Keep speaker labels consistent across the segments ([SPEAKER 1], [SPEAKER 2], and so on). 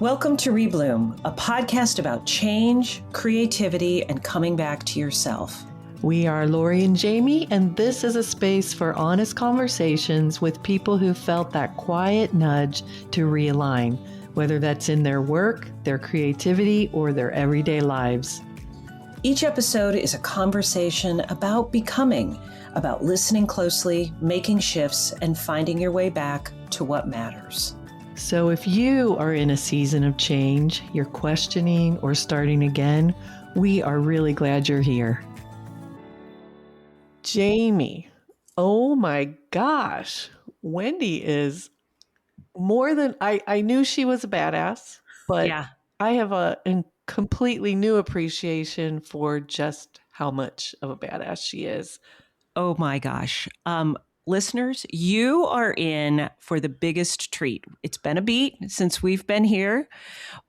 [SPEAKER 1] Welcome to Rebloom, a podcast about change, creativity, and coming back to yourself.
[SPEAKER 2] We are Lori and Jamie, and this is a space for honest conversations with people who felt that quiet nudge to realign, whether that's in their work, their creativity, or their everyday lives.
[SPEAKER 1] Each episode is a conversation about becoming, about listening closely, making shifts, and finding your way back to what matters.
[SPEAKER 2] So if you are in a season of change, you're questioning or starting again, we are really glad you're here. Jamie, oh my gosh, Wendy is more than, I knew she was a badass, but
[SPEAKER 1] Yeah.
[SPEAKER 2] I have a completely new appreciation for just how much of a badass she is.
[SPEAKER 1] Oh my gosh. Listeners, you are in for the biggest treat. It's been a beat since we've been here,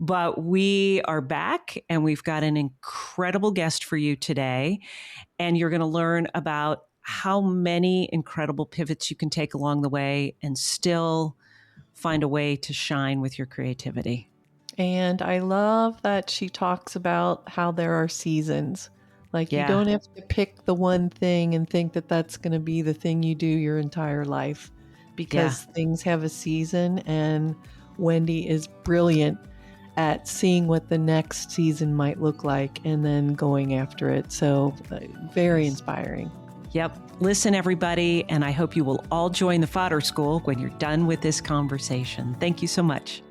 [SPEAKER 1] but we are back and we've got an incredible guest for you today. And you're going to learn about how many incredible pivots you can take along the way and still find a way to shine with your creativity.
[SPEAKER 2] And I love that she talks about how there are seasons. Like you don't have to pick the one thing and think that that's going to be the thing you do your entire life, because things have a season, and Wendy is brilliant at seeing what the next season might look like and then going after it. So very inspiring.
[SPEAKER 1] Yep. Listen, everybody, and I hope you will all join the Fodder School when you're done with this conversation. Thank you so much.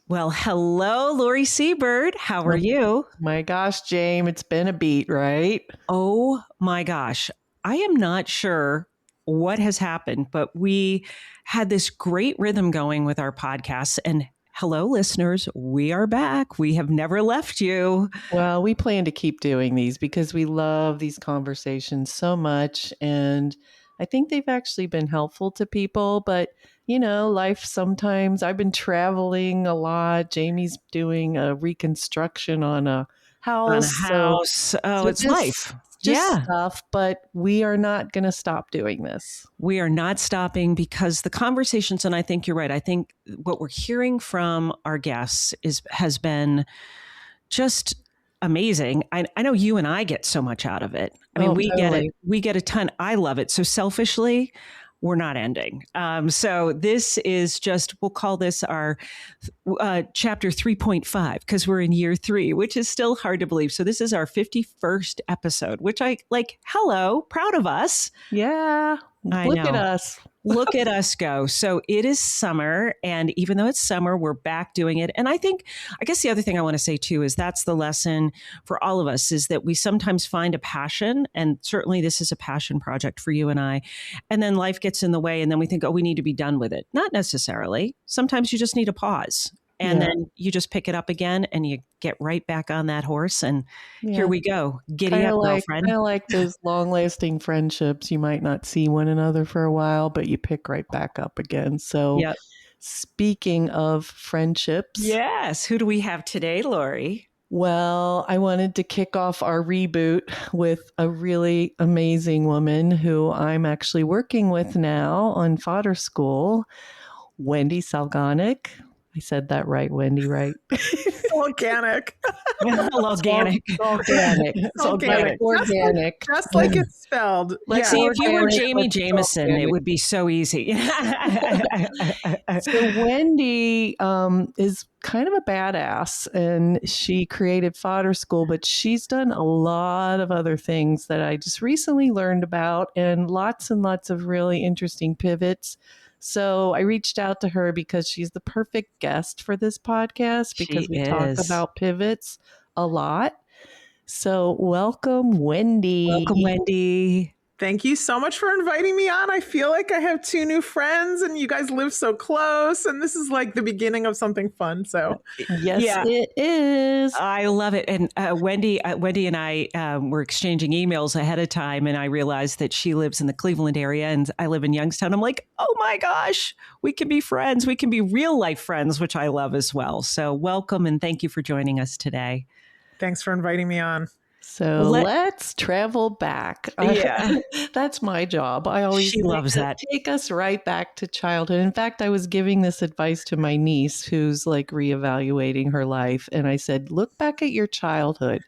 [SPEAKER 1] Well, hello, Lori Seabird. How are you?
[SPEAKER 2] My gosh, James, it's been a beat, right?
[SPEAKER 1] Oh my gosh. I am not sure what has happened, but we had this great rhythm going with our podcasts. And hello, listeners, we are back. We have never left you.
[SPEAKER 2] Well, we plan to keep doing these because we love these conversations so much. And I think they've actually been helpful to people. But, you know, life sometimes, I've been traveling a lot. Jamie's doing a reconstruction on a house.
[SPEAKER 1] So it's life.
[SPEAKER 2] Stuff, but we are not going to stop doing this.
[SPEAKER 1] We are not stopping because the conversations, and I think you're right. I think what we're hearing from our guests has been just amazing. I know you and I get so much out of it. I mean, we get a ton. I love it. So selfishly, we're not ending. So this is just, we'll call this our chapter 3.5 because we're in year 3, which is still hard to believe. So this is our 51st episode, which I like, hello, proud of us.
[SPEAKER 2] Yeah. Look at us.
[SPEAKER 1] Look at us go. So it is summer. And even though it's summer, we're back doing it. And I guess the other thing I want to say too, is that's the lesson for all of us, is that we sometimes find a passion. And certainly this is a passion project for you and I. And then life gets in the way. And then we think, oh, we need to be done with it. Not necessarily. Sometimes you just need a pause. And then you just pick it up again and you get right back on that horse. And here we go. Giddy up, girlfriend.
[SPEAKER 2] Kind of like those long-lasting friendships. You might not see one another for a while, but you pick right back up again. So speaking of friendships.
[SPEAKER 1] Yes. Who do we have today, Lori?
[SPEAKER 2] Well, I wanted to kick off our reboot with a really amazing woman who I'm actually working with now on Fodder School, Wendy Solganik. I said that right, Wendy, right?
[SPEAKER 3] Organic.
[SPEAKER 1] Organic.
[SPEAKER 2] Organic.
[SPEAKER 3] Just like it's spelled.
[SPEAKER 1] Like, see, if you were Jamie Jameson, it would be so easy.
[SPEAKER 2] So Wendy is kind of a badass, and she created Fodder School, but she's done a lot of other things that I just recently learned about, and lots of really interesting pivots. So I reached out to her because she's the perfect guest for this podcast, because we talk about pivots a lot. So welcome, Wendy.
[SPEAKER 1] Welcome, Wendy.
[SPEAKER 3] Thank you so much for inviting me on. I feel like I have 2 new friends and you guys live so close, and this is like the beginning of something fun. So
[SPEAKER 2] yes, it is.
[SPEAKER 1] I love it. And Wendy and I were exchanging emails ahead of time, and I realized that she lives in the Cleveland area and I live in Youngstown. I'm like, oh my gosh, we can be friends. We can be real life friends, which I love as well. So welcome and thank you for joining us today.
[SPEAKER 3] Thanks for inviting me on.
[SPEAKER 2] So let's travel back.
[SPEAKER 1] Yeah.
[SPEAKER 2] That's my job. I always
[SPEAKER 1] She loves that.
[SPEAKER 2] Take us right back to childhood. In fact, I was giving this advice to my niece who's like reevaluating her life. And I said, look back at your childhood.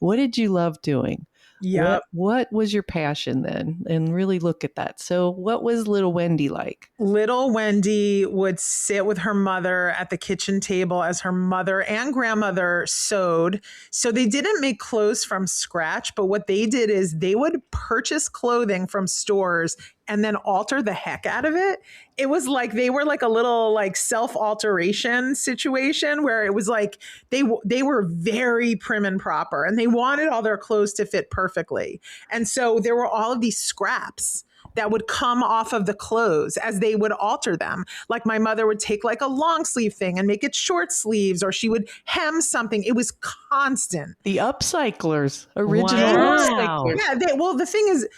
[SPEAKER 2] What did you love doing?
[SPEAKER 3] Yep.
[SPEAKER 2] What was your passion then? And really look at that. So what was little Wendy like?
[SPEAKER 3] Little Wendy would sit with her mother at the kitchen table as her mother and grandmother sewed. So they didn't make clothes from scratch, but what they did is they would purchase clothing from stores and then alter the heck out of it. It was like they were like a little like self-alteration situation where it was like they were very prim and proper and they wanted all their clothes to fit perfectly. And so there were all of these scraps that would come off of the clothes as they would alter them. Like my mother would take like a long sleeve thing and make it short sleeves, or she would hem something. It was constant.
[SPEAKER 2] The upcyclers, original
[SPEAKER 1] Wow.
[SPEAKER 2] upcyclers.
[SPEAKER 3] Yeah. Well, the thing is,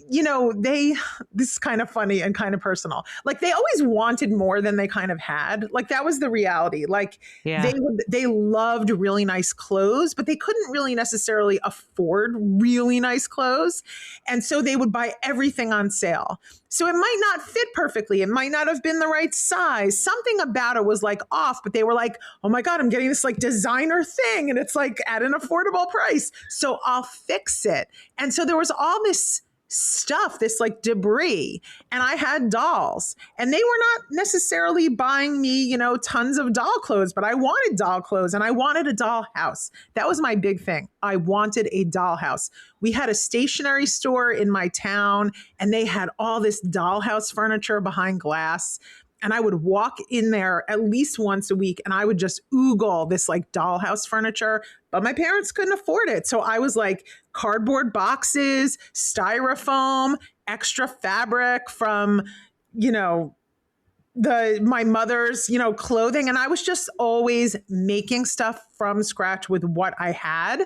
[SPEAKER 3] this is kind of funny and kind of personal. Like they always wanted more than they kind of had. Like that was the reality. Like they loved really nice clothes, but they couldn't really necessarily afford really nice clothes. And so they would buy everything on sale. So it might not fit perfectly. It might not have been the right size. Something about it was like off, but they were like, oh my God, I'm getting this like designer thing and it's like at an affordable price. So I'll fix it. And so there was all this stuff, this like debris. And I had dolls and they were not necessarily buying me, tons of doll clothes, but I wanted doll clothes and I wanted a doll house. That was my big thing. I wanted a doll house. We had a stationery store in my town and they had all this dollhouse furniture behind glass. And I would walk in there at least once a week and I would just oogle this like dollhouse furniture, but my parents couldn't afford it. So I was like cardboard boxes, styrofoam, extra fabric from, my mother's, clothing. And I was just always making stuff from scratch with what I had.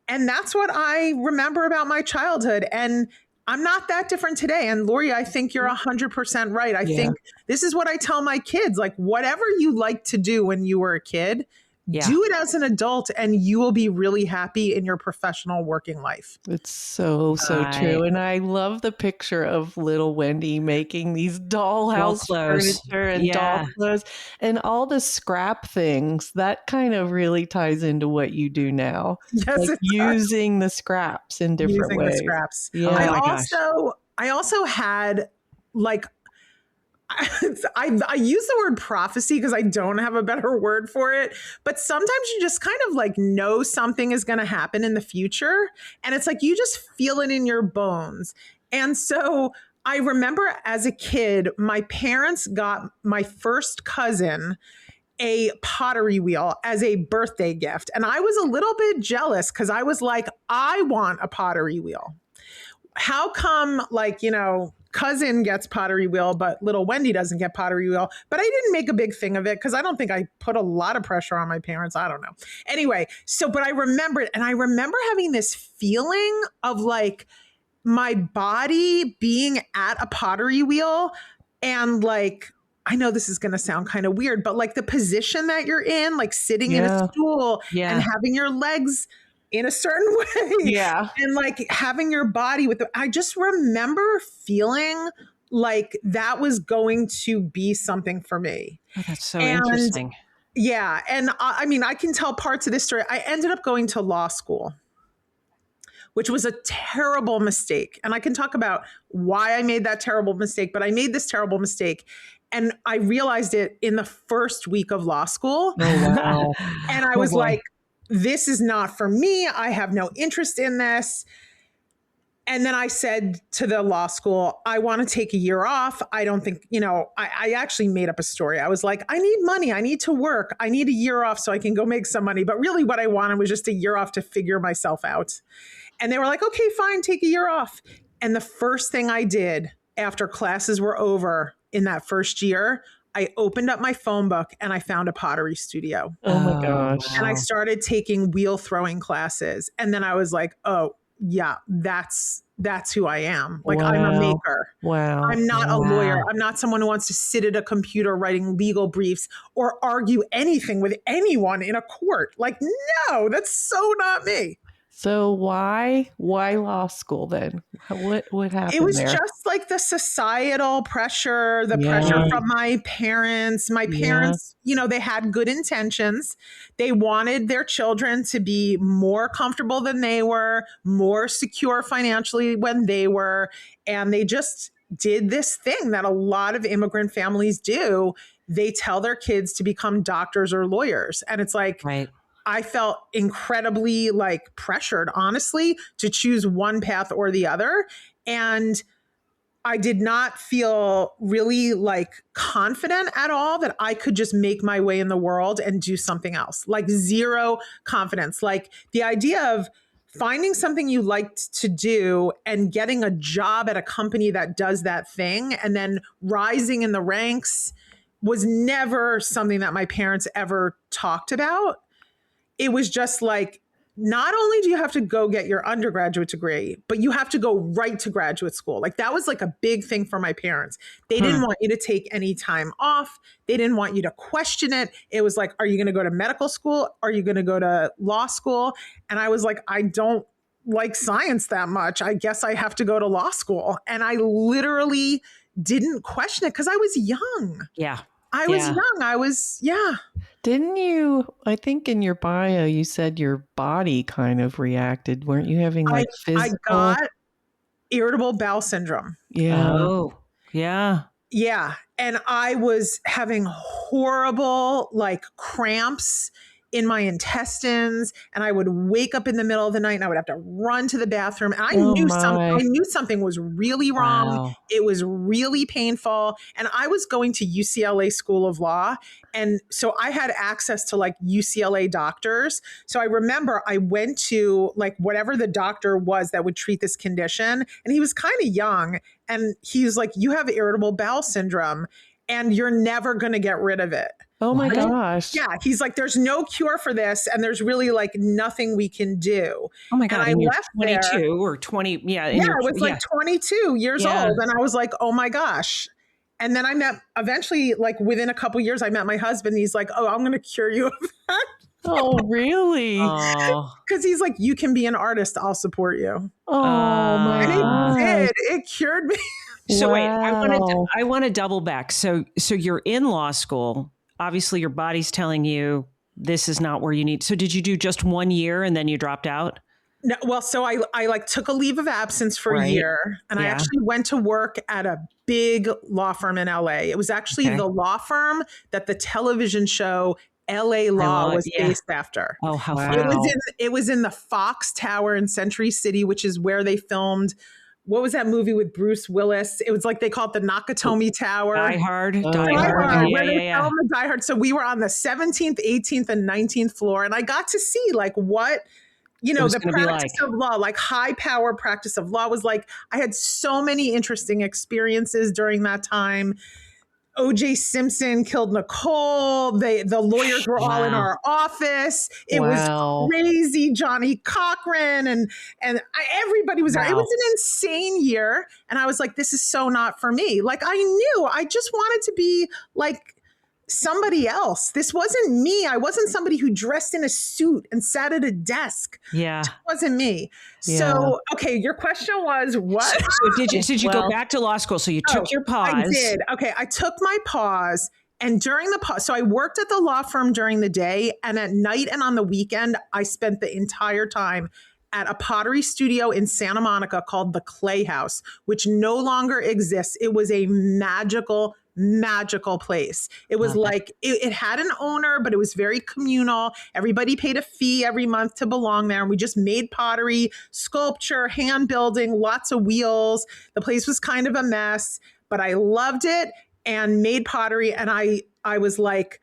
[SPEAKER 3] And that's what I remember about my childhood. And I'm not that different today. And Lori, I think you're 100% right. I think this is what I tell my kids, like whatever you like to do when you were a kid, do it as an adult and you will be really happy in your professional working life.
[SPEAKER 2] It's so true. And I love the picture of little Wendy making these dollhouse furniture and doll clothes and all the scrap things. That kind of really ties into what you do now.
[SPEAKER 3] Yes,
[SPEAKER 2] like using the scraps in different ways.
[SPEAKER 3] The scraps.
[SPEAKER 2] Yeah.
[SPEAKER 3] I also had like, I use the word prophecy because I don't have a better word for it. But sometimes you just kind of like know something is going to happen in the future. And it's like you just feel it in your bones. And so I remember as a kid, my parents got my first cousin a pottery wheel as a birthday gift. And I was a little bit jealous because I was like, I want a pottery wheel. How come cousin gets pottery wheel, but little Wendy doesn't get pottery wheel? But I didn't make a big thing of it because I don't think I put a lot of pressure on my parents. I don't know. Anyway, but I remember it. And I remember having this feeling of like my body being at a pottery wheel and like, I know this is going to sound kind of weird, but like the position that you're in, like sitting in a stool and having your legs in a certain way. Yeah. And like having your body I just remember feeling like that was going to be something for me.
[SPEAKER 1] Oh, that's so interesting.
[SPEAKER 3] Yeah. And I can tell parts of this story. I ended up going to law school, which was a terrible mistake. And I can talk about why I made that terrible mistake, but I made this terrible mistake. And I realized it in the first week of law school.
[SPEAKER 2] Oh, wow.
[SPEAKER 3] And I was like, this is not for me. I have no interest in this. And then I said to the law school, I want to take a year off. I don't think, I actually made up a story. I was like, I need money. I need to work. I need a year off so I can go make some money. But really what I wanted was just a year off to figure myself out. And they were like, okay, fine, take a year off. And the first thing I did after classes were over in that first year, I opened up my phone book and I found a pottery studio.
[SPEAKER 2] Oh my gosh.
[SPEAKER 3] And I started taking wheel throwing classes. And then I was like, oh yeah, that's who I am. Like I'm a maker.
[SPEAKER 2] Wow.
[SPEAKER 3] I'm not a lawyer. I'm not someone who wants to sit at a computer writing legal briefs or argue anything with anyone in a court. Like, no, that's so not me.
[SPEAKER 2] So why law school then? What
[SPEAKER 3] It
[SPEAKER 2] happened
[SPEAKER 3] was
[SPEAKER 2] there?
[SPEAKER 3] just like the societal pressure, the pressure from my parents. My parents, they had good intentions. They wanted their children to be more comfortable than they were, more secure financially when they were. And they just did this thing that a lot of immigrant families do. They tell their kids to become doctors or lawyers. And it's like,
[SPEAKER 1] right.
[SPEAKER 3] I felt incredibly like pressured, honestly, to choose one path or the other. And I did not feel really like confident at all that I could just make my way in the world and do something else. Like zero confidence. Like the idea of finding something you liked to do and getting a job at a company that does that thing and then rising in the ranks was never something that my parents ever talked about. It was just like, not only do you have to go get your undergraduate degree, but you have to go right to graduate school. Like that was like a big thing for my parents. They didn't want you to take any time off. They didn't want you to question it. It was like, are you going to go to medical school? Are you going to go to law school? And I was like, I don't like science that much. I guess I have to go to law school. And I literally didn't question it because I was young.
[SPEAKER 1] Yeah.
[SPEAKER 3] I was young.
[SPEAKER 2] Didn't you, I think in your bio, you said your body kind of reacted. Weren't you having like physical?
[SPEAKER 3] I got irritable bowel syndrome.
[SPEAKER 2] Yeah.
[SPEAKER 1] Oh, yeah.
[SPEAKER 3] Yeah. And I was having horrible like cramps in my intestines, and I would wake up in the middle of the night and I would have to run to the bathroom. And I knew something was really wrong.
[SPEAKER 1] Wow.
[SPEAKER 3] It was really painful. And I was going to UCLA School of Law. And so I had access to like UCLA doctors. So I remember I went to like whatever the doctor was that would treat this condition. And he was kind of young. And he was like, you have irritable bowel syndrome and you're never going to get rid of it.
[SPEAKER 2] Oh my gosh.
[SPEAKER 3] Yeah. He's like, there's no cure for this. And there's really like nothing we can do.
[SPEAKER 1] Oh my God.
[SPEAKER 3] And I left
[SPEAKER 1] 22
[SPEAKER 3] there,
[SPEAKER 1] or 20. Yeah.
[SPEAKER 3] I was like 22 years old. And I was like, oh my gosh. And then I met eventually, like within a couple years, I met my husband. He's like, oh, I'm going to cure you of that.
[SPEAKER 2] Oh, really?
[SPEAKER 3] Because he's like, you can be an artist. I'll support you.
[SPEAKER 2] Oh, my
[SPEAKER 3] God. And it cured me.
[SPEAKER 1] So wait, I want to double back. So you're in law school. Obviously, your body's telling you this is not where you need. So did you do just 1 year and then you dropped out?
[SPEAKER 3] No, well, so I like took a leave of absence for a year, and I actually went to work at a big law firm in LA. It was actually the law firm that the television show LA Law was based after.
[SPEAKER 1] Oh, how
[SPEAKER 2] wow.
[SPEAKER 1] fun.
[SPEAKER 3] It was in the Fox Tower in Century City, which is where they filmed. What was that movie with Bruce Willis? It was like they called it the Nakatomi Tower.
[SPEAKER 1] Die Hard.
[SPEAKER 3] Where they filmed the Die Hard. So we were on the 17th, 18th, and 19th floor, and I got to see like what, the practice of law, like high power practice of law was like. I had so many interesting experiences during that time. O.J. Simpson killed Nicole. The lawyers were all in our office. It was crazy. Johnny Cochran and everybody was there. It was an insane year. And I was like, this is so not for me. Like I knew I just wanted to be like somebody else. This wasn't me. I wasn't somebody who dressed in a suit and sat at a desk.
[SPEAKER 1] Yeah.
[SPEAKER 3] It wasn't me. Yeah. So, okay, your question was what?
[SPEAKER 1] So did you go back to law school? So you took your pause.
[SPEAKER 3] I did. Okay, I took my pause. And during the pause, so I worked at the law firm during the day, and at night and on the weekend, I spent the entire time at a pottery studio in Santa Monica called the Clay House, which no longer exists. It was a magical place. It was like, it had an owner, but it was very communal. Everybody paid a fee every month to belong there. And we just made pottery, sculpture, hand building, lots of wheels. The place was kind of a mess, but I loved it and made pottery. And I was like,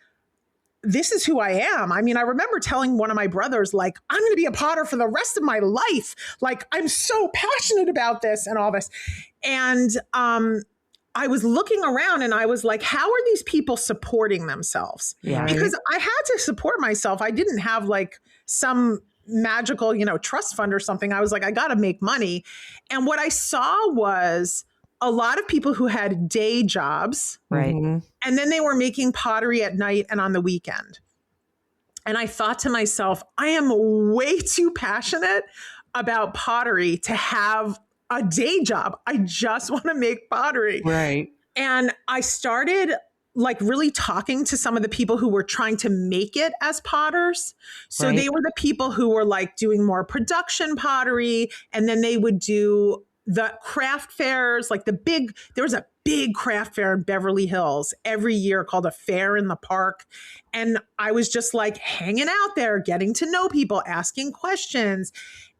[SPEAKER 3] this is who I am. I mean, I remember telling one of my brothers, like, I'm going to be a potter for the rest of my life. Like, I'm so passionate about this and all this. And, I was looking around and I was like, how are these people supporting themselves? Yeah. Because I had to support myself. I didn't have like some magical, trust fund or something. I was like, I got to make money. And what I saw was a lot of people who had day jobs.
[SPEAKER 1] Right.
[SPEAKER 3] And then they were making pottery at night and on the weekend. And I thought to myself, I am way too passionate about pottery to have a day job. I just want to make pottery.
[SPEAKER 2] Right.
[SPEAKER 3] And I started like really talking to some of the people who were trying to make it as potters. So
[SPEAKER 1] Right.
[SPEAKER 3] they were the people who were like doing more production pottery. And then they would do the craft fairs, like there was a big craft fair in Beverly Hills every year called a Fair in the Park. And I was just like hanging out there, getting to know people, asking questions.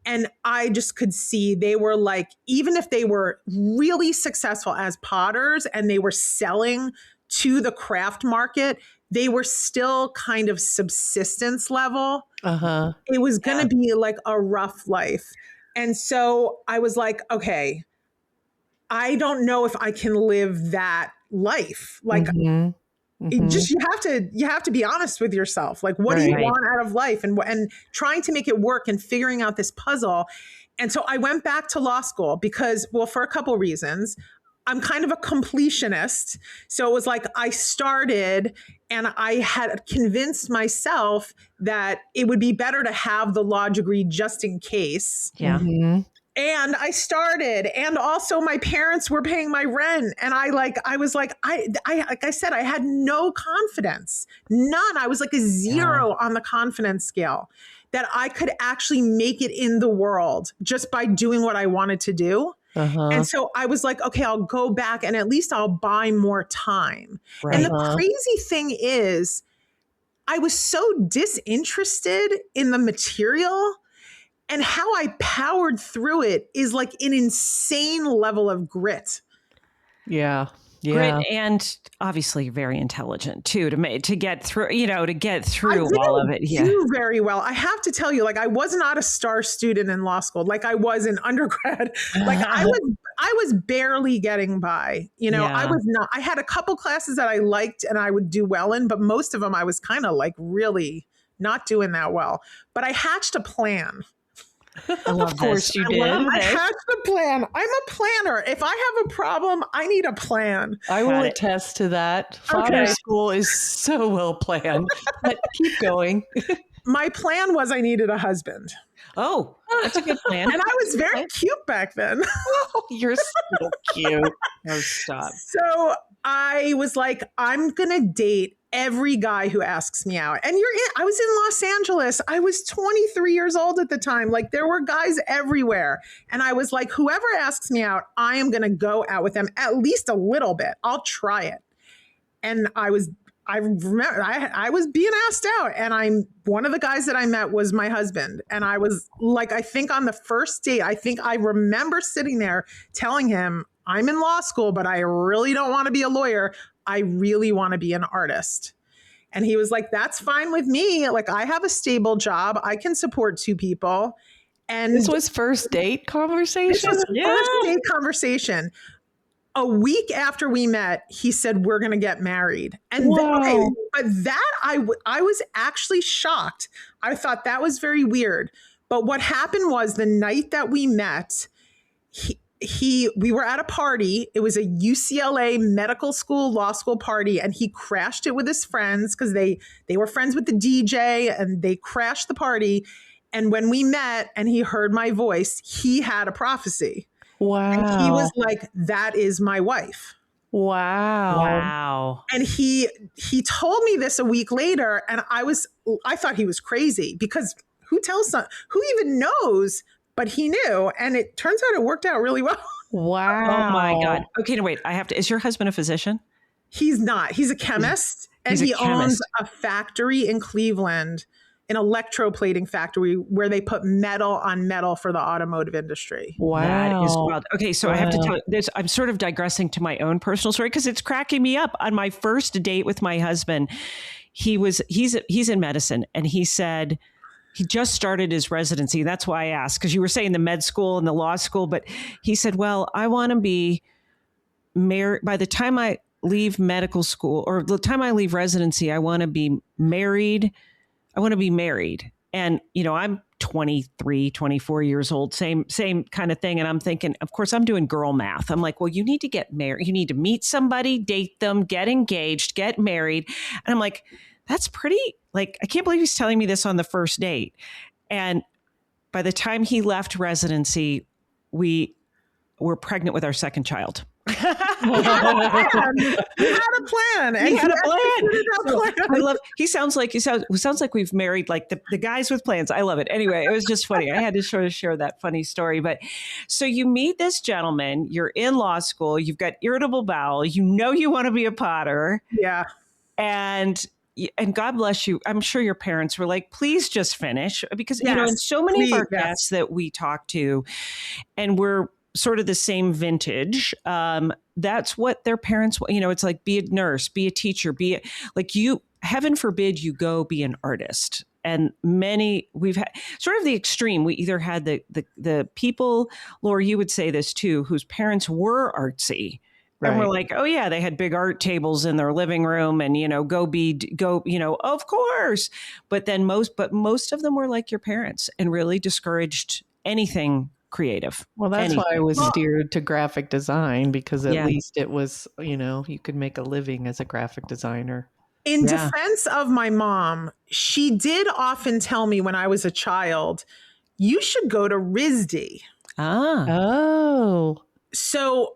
[SPEAKER 3] And I just could see they were like, even if they were really successful as potters and they were selling to the craft market, they were still kind of subsistence level.
[SPEAKER 2] Uh-huh.
[SPEAKER 3] It was going to be like a rough life. And so I was like, okay, I don't know if I can live that life. Like, just you have to be honest with yourself. Like, what do you want out of life, and trying to make it work and figuring out this puzzle. And so I went back to law school because, well, for a couple reasons. I'm kind of a completionist. So it was like I started and I had convinced myself that it would be better to have the law degree just in case.
[SPEAKER 1] Yeah.
[SPEAKER 3] And I started, and also my parents were paying my rent. And I said, I had no confidence, none. I was like a 0 on the confidence scale that I could actually make it in the world just by doing what I wanted to do. And so I was like, okay, I'll go back and at least I'll buy more time. And the crazy thing is, I was so disinterested in the material, and how I powered through it is like an insane level of grit.
[SPEAKER 2] Yeah.
[SPEAKER 1] Grit, and obviously very intelligent too, to get through, all of it.
[SPEAKER 3] I didn't do very well. I have to tell you, like, I was not a star student in law school, like I was in undergrad. Like I was barely getting by, I was not. I had a couple classes that I liked and I would do well in, but most of them I was kind of like really not doing that well. But I hatched a plan.
[SPEAKER 1] Of course you did.
[SPEAKER 3] I hatched a plan. I'm a planner. If I have a problem, I need a plan.
[SPEAKER 2] I will attest to that. Fodder School is so well planned. But keep going.
[SPEAKER 3] My plan was I needed a husband.
[SPEAKER 1] Oh, that's a good plan.
[SPEAKER 3] And I was very cute back then.
[SPEAKER 2] You're so cute.
[SPEAKER 1] Oh, stop.
[SPEAKER 3] So I was like, I'm going to date every guy who asks me out. And I was in Los Angeles. I was 23 years old at the time. Like, there were guys everywhere. And I was like, whoever asks me out, I am going to go out with them at least a little bit. I'll try it. And I remember I was being asked out, and one of the guys that I met was my husband. And I was like, I think on the first date, I remember sitting there telling him, I'm in law school, but I really don't want to be a lawyer. I really want to be an artist. And he was like, that's fine with me. Like, I have a stable job. I can support 2 people. And
[SPEAKER 2] this was first date conversation?
[SPEAKER 3] This was first date conversation. A week after we met, he said, we're going to get married. And I was actually shocked. I thought that was very weird. But what happened was, the night that we met, we were at a party. It was a UCLA medical school, law school party. And he crashed it with his friends because they were friends with the DJ, and they crashed the party. And when we met and he heard my voice, he had a prophecy.
[SPEAKER 2] Wow.
[SPEAKER 3] And he was like, that is my wife.
[SPEAKER 2] Wow.
[SPEAKER 3] And he told me this a week later, and I thought he was crazy, because who even knows? But he knew, and it turns out it worked out really well.
[SPEAKER 2] Wow.
[SPEAKER 1] Oh my God. Okay, no, wait. is your husband a physician?
[SPEAKER 3] He's not. He's a chemist, and he owns a factory in Cleveland, an electroplating factory where they put metal on metal for the automotive industry.
[SPEAKER 2] Wow.
[SPEAKER 1] That is wild. Okay, so I have to tell you this. I'm sort of digressing to my own personal story because it's cracking me up. On my first date with my husband, he's in medicine, and he said he just started his residency. That's why I asked, because you were saying the med school and the law school, but he said, well, I want to be married by the time I leave medical school, or the time I leave residency, I want to be married. And, I'm 23, 24 years old, same kind of thing. And I'm thinking, of course, I'm doing girl math. I'm like, well, you need to get married. You need to meet somebody, date them, get engaged, get married. And I'm like, that's pretty, like, I can't believe he's telling me this on the first date. And by the time he left residency, we were pregnant with our second child.
[SPEAKER 3] He had a plan.
[SPEAKER 1] He had a plan. I love. He sounds like we've married like the guys with plans. I love it. Anyway, it was just funny. I had to sort of share that funny story. But so you meet this gentleman. You're in law school. You've got irritable bowel. You know you want to be a potter.
[SPEAKER 3] Yeah.
[SPEAKER 1] And God bless you. I'm sure your parents were like, please just finish, because you know, and so many of our guests that we talk to, and we're sort of the same vintage. That's what their parents, you know, it's like, be a nurse, be a teacher, heaven forbid you go be an artist. And we've had sort of the extreme. We either had the people, Laura, you would say this too, whose parents were artsy. Right. And we're like, oh yeah, they had big art tables in their living room, and you know, go, you know, of course. But then most of them were like your parents and really discouraged anything creative.
[SPEAKER 2] Well, that's why I was steered to graphic design, because at least it was, you know, you could make a living as a graphic designer.
[SPEAKER 3] In defense of my mom, she did often tell me when I was a child, you should go to RISD.
[SPEAKER 2] Oh.
[SPEAKER 3] So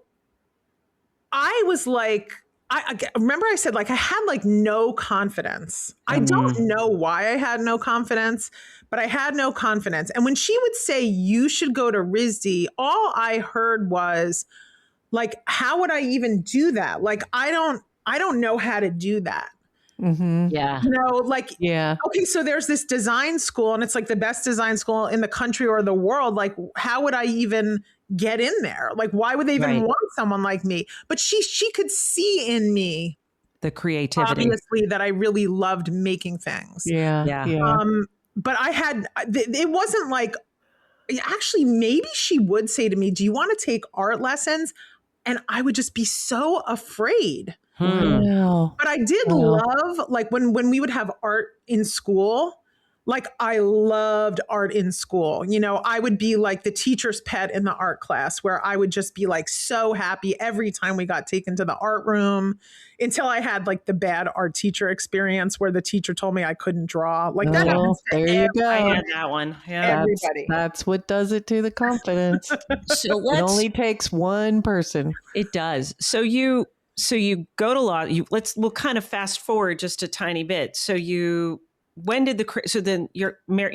[SPEAKER 3] I was like, I remember I said, like, I had like no confidence. I don't know why I had no confidence, but I had no confidence. And when she would say, you should go to RISD, all I heard was like, how would I even do that? Like, I don't know how to do that.
[SPEAKER 2] Mm-hmm.
[SPEAKER 4] Yeah.
[SPEAKER 3] You know, like, okay, so there's this design school and it's like the best design school in the country or the world. Like, how would I even get in there? Like, why would they even want someone like me? But she could see in me
[SPEAKER 1] the creativity,
[SPEAKER 3] obviously, that I really loved making things.
[SPEAKER 2] Yeah.
[SPEAKER 3] But I had, it wasn't like, actually, maybe she would say to me, do you want to take art lessons? And I would just be so afraid.
[SPEAKER 2] Wow.
[SPEAKER 3] But I did love, like, when we would have art in school, like, I loved art in school. You know, I would be like the teacher's pet in the art class, where I would just be like so happy every time we got taken to the art room, until I had like the bad art teacher experience where the teacher told me I couldn't draw. Like, that happens to
[SPEAKER 2] there you go.
[SPEAKER 1] I had that one. Yeah.
[SPEAKER 3] Everybody.
[SPEAKER 2] That's what does it to the confidence.
[SPEAKER 1] So
[SPEAKER 2] it only takes one person.
[SPEAKER 1] It does. So you go to law. We'll kind of fast forward just a tiny bit. So when did then you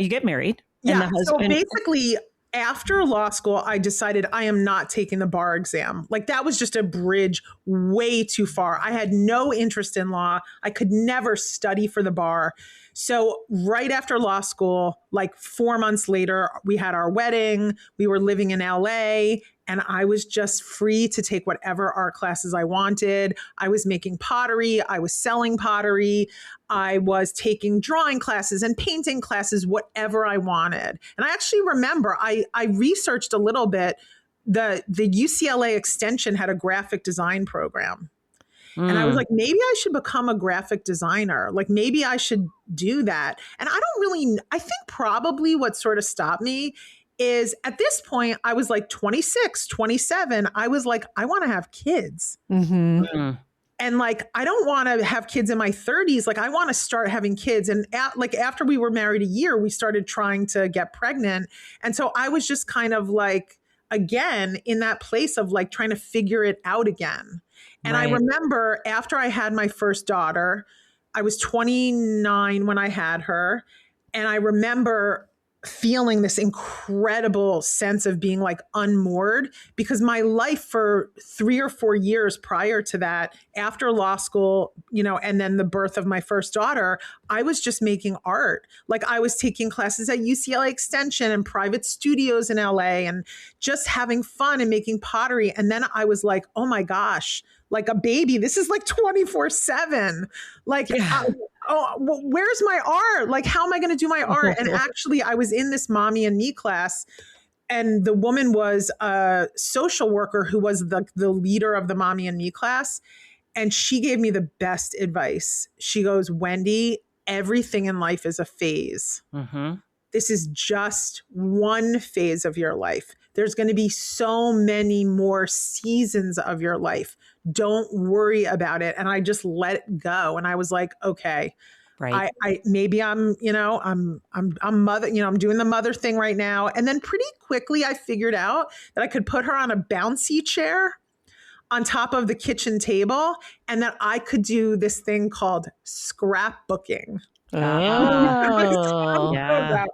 [SPEAKER 1] get married?
[SPEAKER 3] Yeah.
[SPEAKER 1] And the husband,
[SPEAKER 3] so basically, after law school, I decided I am not taking the bar exam. Like, that was just a bridge way too far. I had no interest in law. I could never study for the bar. So right after law school, like 4 months later, we had our wedding. We were living in LA, and I was just free to take whatever art classes I wanted. I was making pottery. I was selling pottery. I was taking drawing classes and painting classes, whatever I wanted. And I actually remember I researched a little bit. The UCLA Extension had a graphic design program. And I was like, maybe I should become a graphic designer. Like, maybe I should do that. And I think probably what sort of stopped me is, at this point, I was like 26, 27. I was like, I want to have kids.
[SPEAKER 2] Mm-hmm.
[SPEAKER 3] And like, I don't want to have kids in my 30s. Like, I want to start having kids. And after we were married a year, we started trying to get pregnant. And so I was just kind of like, again, in that place of like trying to figure it out again. And I remember after I had my first daughter, I was 29 when I had her. And I remember feeling this incredible sense of being like unmoored, because my life for 3 or 4 years prior to that, after law school, you know, and then the birth of my first daughter, I was just making art. Like, I was taking classes at UCLA Extension and private studios in LA and just having fun and making pottery. And then I was like, oh my gosh, like a baby, this is like 24/7. Like, where's my art? Like, how am I going to do my art? And actually, I was in this mommy and me class, and the woman was a social worker who was the leader of the mommy and me class. And she gave me the best advice. She goes, Wendy, everything in life is a phase. Mm-hmm. This is just one phase of your life. There's going to be so many more seasons of your life. Don't worry about it. And I just let it go. And I was like, okay,
[SPEAKER 1] Right.
[SPEAKER 3] I maybe I'm mother, I'm doing the mother thing right now. And then pretty quickly I figured out that I could put her on a bouncy chair on top of the kitchen table and that I could do this thing called scrapbooking.
[SPEAKER 2] Oh,
[SPEAKER 1] Yeah.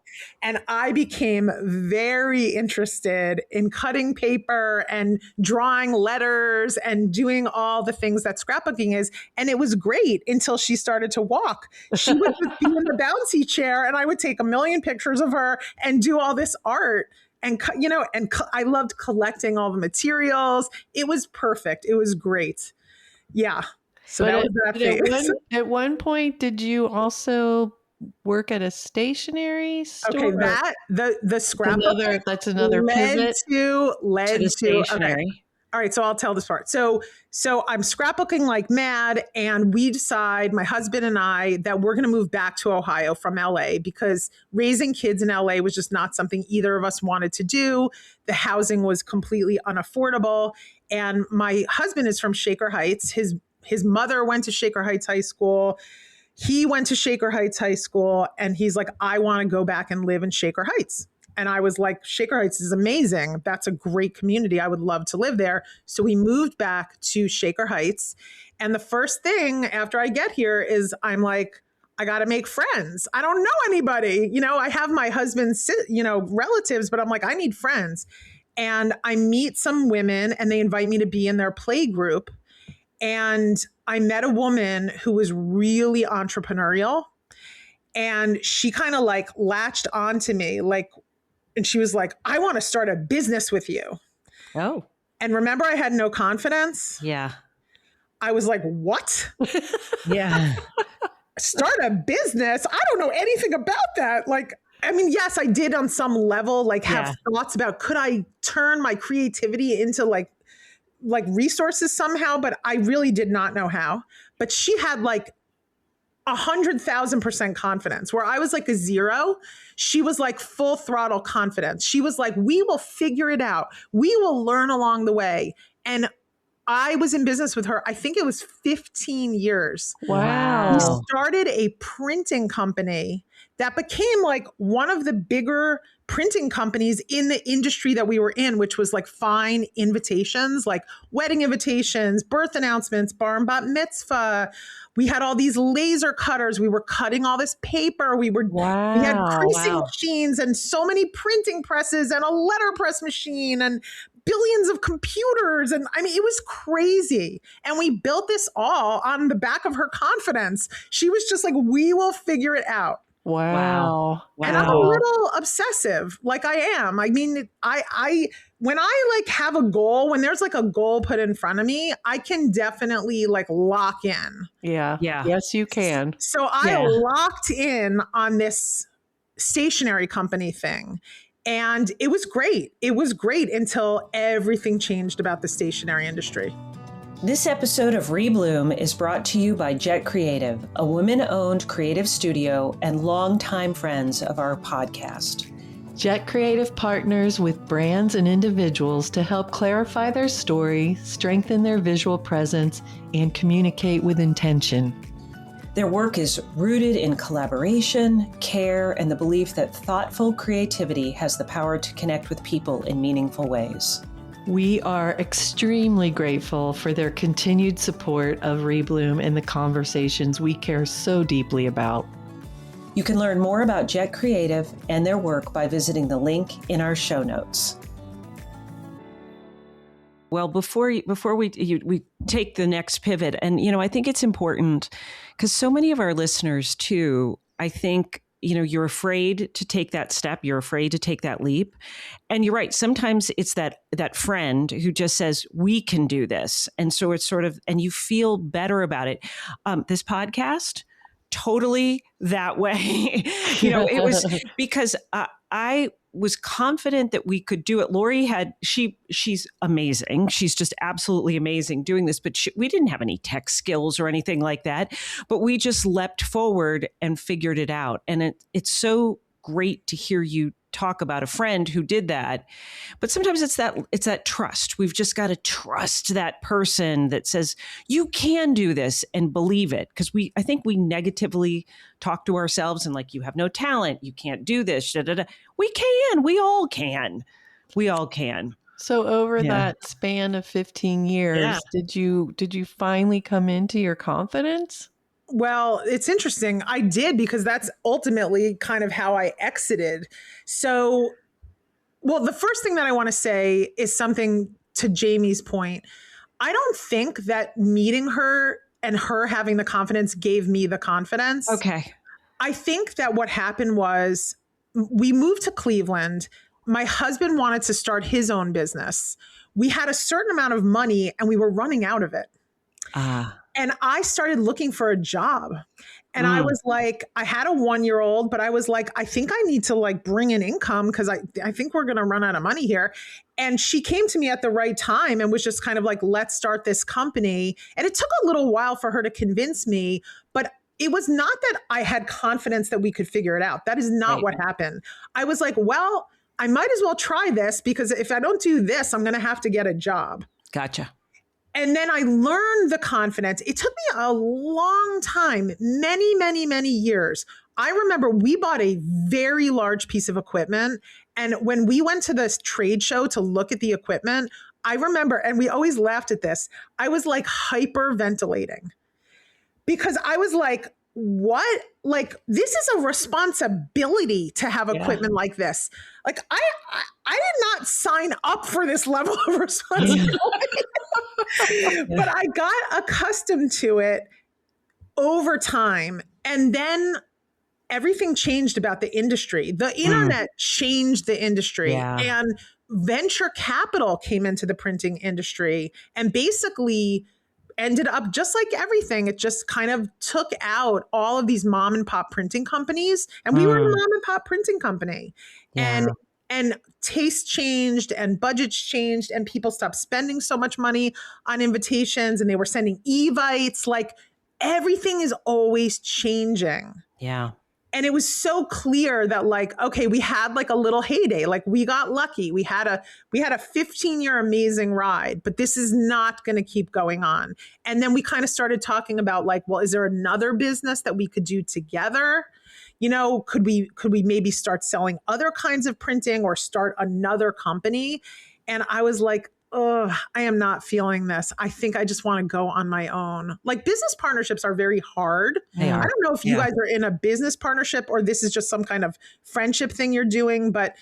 [SPEAKER 3] And I became very interested in cutting paper and drawing letters and doing all the things that scrapbooking is. And it was great until she started to walk. She would just be in the bouncy chair and I would take a million pictures of her and do all this art. And, I loved collecting all the materials. It was perfect. It was great. Yeah. So
[SPEAKER 2] but
[SPEAKER 3] that was that phase.
[SPEAKER 2] at one point, did you also work at a stationery store?
[SPEAKER 3] Okay, that the scrapbook
[SPEAKER 2] that's another pivot
[SPEAKER 3] led
[SPEAKER 1] To the
[SPEAKER 3] to
[SPEAKER 1] stationery.
[SPEAKER 3] okay. All right, so I'll tell this part. So I'm scrapbooking like mad, and we decide, my husband and I, that we're going to move back to Ohio from LA because raising kids in LA was just not something either of us wanted to do. The housing was completely unaffordable, and my husband is from Shaker Heights. His mother went to Shaker Heights High School. He went to Shaker Heights High School, and he's like, I want to go back and live in Shaker Heights. And I was like, Shaker Heights is amazing. That's a great community. I would love to live there. So we moved back to Shaker Heights. And the first thing after I get here is I'm like, I got to make friends. I don't know anybody. I have my husband's, relatives, but I'm like, I need friends. And I meet some women and they invite me to be in their play group. And I met a woman who was really entrepreneurial, and she kind of like latched onto me, and she was like, I want to start a business with you.
[SPEAKER 1] Oh.
[SPEAKER 3] And remember, I had no confidence.
[SPEAKER 1] Yeah.
[SPEAKER 3] I was like, what?
[SPEAKER 1] Yeah.
[SPEAKER 3] Start a business? I don't know anything about that. Yes, I did on some level, have thoughts about, could I turn my creativity into like resources somehow, but I really did not know how. But she had 100,000% confidence, where I was like a zero. She was like full throttle confidence. She was like, we will figure it out. We will learn along the way. And I was in business with her, I think it was 15 years.
[SPEAKER 2] Wow.
[SPEAKER 3] We started a printing company that became one of the bigger printing companies in the industry that we were in, which was fine invitations, like wedding invitations, birth announcements, bar and bat mitzvah. We had all these laser cutters. We were cutting all this paper. We had creasing machines and so many printing presses and a letterpress machine and billions of computers. And it was crazy. And we built this all on the back of her confidence. She was just like, we will figure it out.
[SPEAKER 2] Wow.
[SPEAKER 3] And I'm a little obsessive, like I am. When I have a goal, when there's a goal put in front of me, I can definitely lock in.
[SPEAKER 2] Yeah. Yes, you can.
[SPEAKER 3] So I locked in on this stationery company thing. And it was great. It was great until everything changed about the stationery industry.
[SPEAKER 1] This episode of Rebloom is brought to you by Jet Creative, a women-owned creative studio and longtime friends of our podcast.
[SPEAKER 2] Jet Creative partners with brands and individuals to help clarify their story, strengthen their visual presence, and communicate with intention.
[SPEAKER 1] Their work is rooted in collaboration, care, and the belief that thoughtful creativity has the power to connect with people in meaningful ways.
[SPEAKER 2] We are extremely grateful for their continued support of Rebloom and the conversations we care so deeply about.
[SPEAKER 1] You can learn more about Jet Creative and their work by visiting the link in our show notes. Well, before we take the next pivot, and I think it's important because so many of our listeners too, I think, you're afraid to take that step. You're afraid to take that leap. And you're right. Sometimes it's that friend who just says, we can do this. And so it's sort of, and you feel better about it. This podcast, totally that way. It was because I was confident that we could do it. Lori she's amazing. She's just absolutely amazing doing this, but we didn't have any tech skills or anything like that, but we just leapt forward and figured it out. And it's so great to hear you talk about a friend who did that. But sometimes it's that trust. We've just got to trust that person that says, you can do this, and believe it. Because I think we negatively talk to ourselves and like, you have no talent, you can't do this. Da, da, da. We can. We all can. We all can.
[SPEAKER 2] So over that span of 15 years, did you finally come into your confidence?
[SPEAKER 3] Well, it's interesting. I did, because that's ultimately kind of how I exited. So, well, the first thing that I want to say is something to Jamie's point. I don't think that meeting her and her having the confidence gave me the confidence.
[SPEAKER 1] Okay.
[SPEAKER 3] I think that what happened was we moved to Cleveland. My husband wanted to start his own business. We had a certain amount of money and we were running out of it. And I started looking for a job. And I was like, I had a 1-year-old, but I was like, I think I need to like bring in income, because I think we're going to run out of money here. And she came to me at the right time and was just kind of like, let's start this company. And it took a little while for her to convince me, but it was not that I had confidence that we could figure it out. That is not what happened. I was like, well, I might as well try this, because if I don't do this, I'm going to have to get a job.
[SPEAKER 1] Gotcha.
[SPEAKER 3] And then I learned the confidence. It took me a long time, many, many, many years. I remember we bought a very large piece of equipment. And when we went to this trade show to look at the equipment, I remember, and we always laughed at this, I was like hyperventilating, because I was like, what? Like, this is a responsibility to have equipment like this. Like, I did not sign up for this level of responsibility. But I got accustomed to it over time. And then everything changed about the industry. The internet changed the industry, and venture capital came into the printing industry and basically ended up just like everything. It just kind of took out all of these mom and pop printing companies. And we were a mom and pop printing company. And taste changed and budgets changed and people stopped spending so much money on invitations and they were sending evites. Like, everything is always changing.
[SPEAKER 1] Yeah.
[SPEAKER 3] And it was so clear that like, okay, we had like a little heyday. Like, we got lucky. We had a 15-year amazing ride, but this is not going to keep going on. And then we kind of started talking about like, well, is there another business that we could do together? You know, could we maybe start selling other kinds of printing or start another company? And I was like, oh, I am not feeling this. I think I just want to go on my own. Like, business partnerships are very hard.
[SPEAKER 1] They are.
[SPEAKER 3] I don't know if you guys are in a business partnership or this is just some kind of friendship thing you're doing, but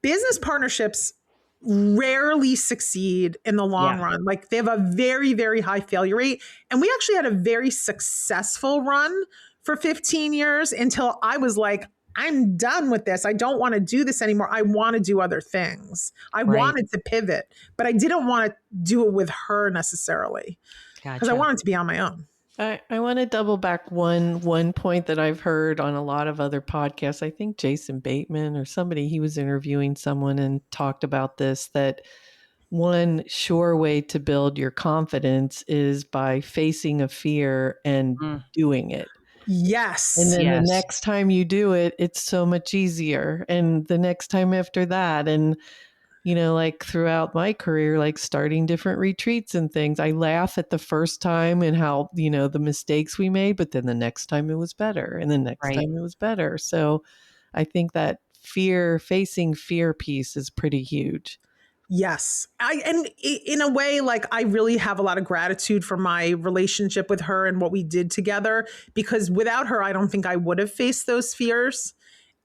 [SPEAKER 3] business partnerships rarely succeed in the long run. Like, they have a very, very high failure rate. And we actually had a very successful run for 15 years until I was like, I'm done with this. I don't want to do this anymore. I want to do other things. I wanted to pivot, but I didn't want to do it with her necessarily because I wanted to be on my own.
[SPEAKER 2] I want to double back one point that I've heard on a lot of other podcasts. I think Jason Bateman or somebody, he was interviewing someone and talked about this, that one sure way to build your confidence is by facing a fear and doing it.
[SPEAKER 3] Yes.
[SPEAKER 2] And then the next time you do it, it's so much easier. And the next time after that. And, you know, like throughout my career, like starting different retreats and things, I laugh at the first time and how, you know, the mistakes we made, but then the next time it was better. And the next time it was better. So I think that facing fear piece is pretty huge.
[SPEAKER 3] Yes. And in a way, like, I really have a lot of gratitude for my relationship with her and what we did together, because without her, I don't think I would have faced those fears.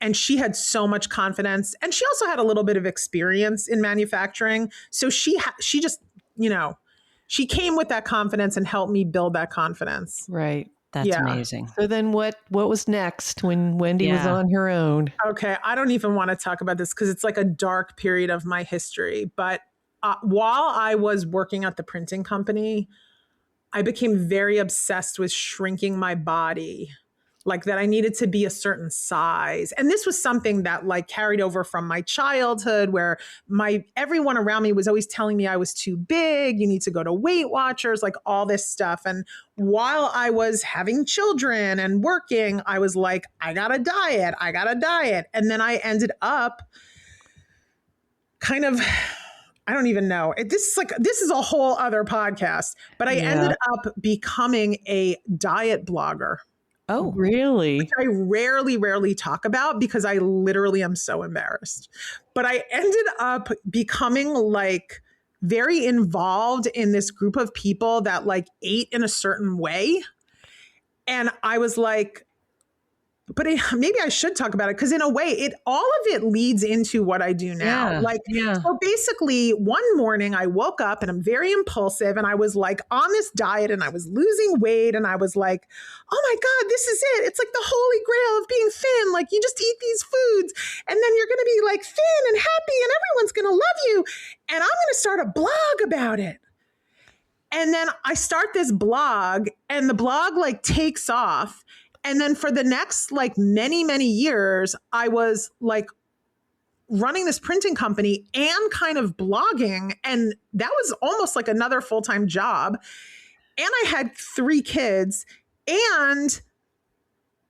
[SPEAKER 3] And she had so much confidence. And she also had a little bit of experience in manufacturing. So she just, you know, she came with that confidence and helped me build that confidence.
[SPEAKER 2] Right.
[SPEAKER 1] That's amazing.
[SPEAKER 2] So then what was next when Wendy was on her own?
[SPEAKER 3] Okay. I don't even want to talk about this because it's like a dark period of my history. But while I was working at the printing company, I became very obsessed with shrinking my body like that I needed to be a certain size. And this was something that like carried over from my childhood, where everyone around me was always telling me I was too big. You need to go to Weight Watchers, like all this stuff. And while I was having children and working, I was like, I gotta diet. And then I ended up kind of, I don't even know. This is a whole other podcast, but I ended up becoming a diet blogger.
[SPEAKER 2] Oh, really?
[SPEAKER 3] Which I rarely talk about because I literally am so embarrassed. But I ended up becoming like very involved in this group of people that like ate in a certain way. And I was like, but maybe I should talk about it, because in a way, all of it leads into what I do now. So basically, one morning I woke up and I'm very impulsive, and I was like on this diet and I was losing weight, and I was like, oh my God, this is it. It's like the holy grail of being thin. Like you just eat these foods and then you're going to be like thin and happy and everyone's going to love you. And I'm going to start a blog about it. And then I start this blog, and the blog like takes off. And then for the next like many, many years, I was like running this printing company and kind of blogging. And that was almost like another full-time job. And I had 3 kids, and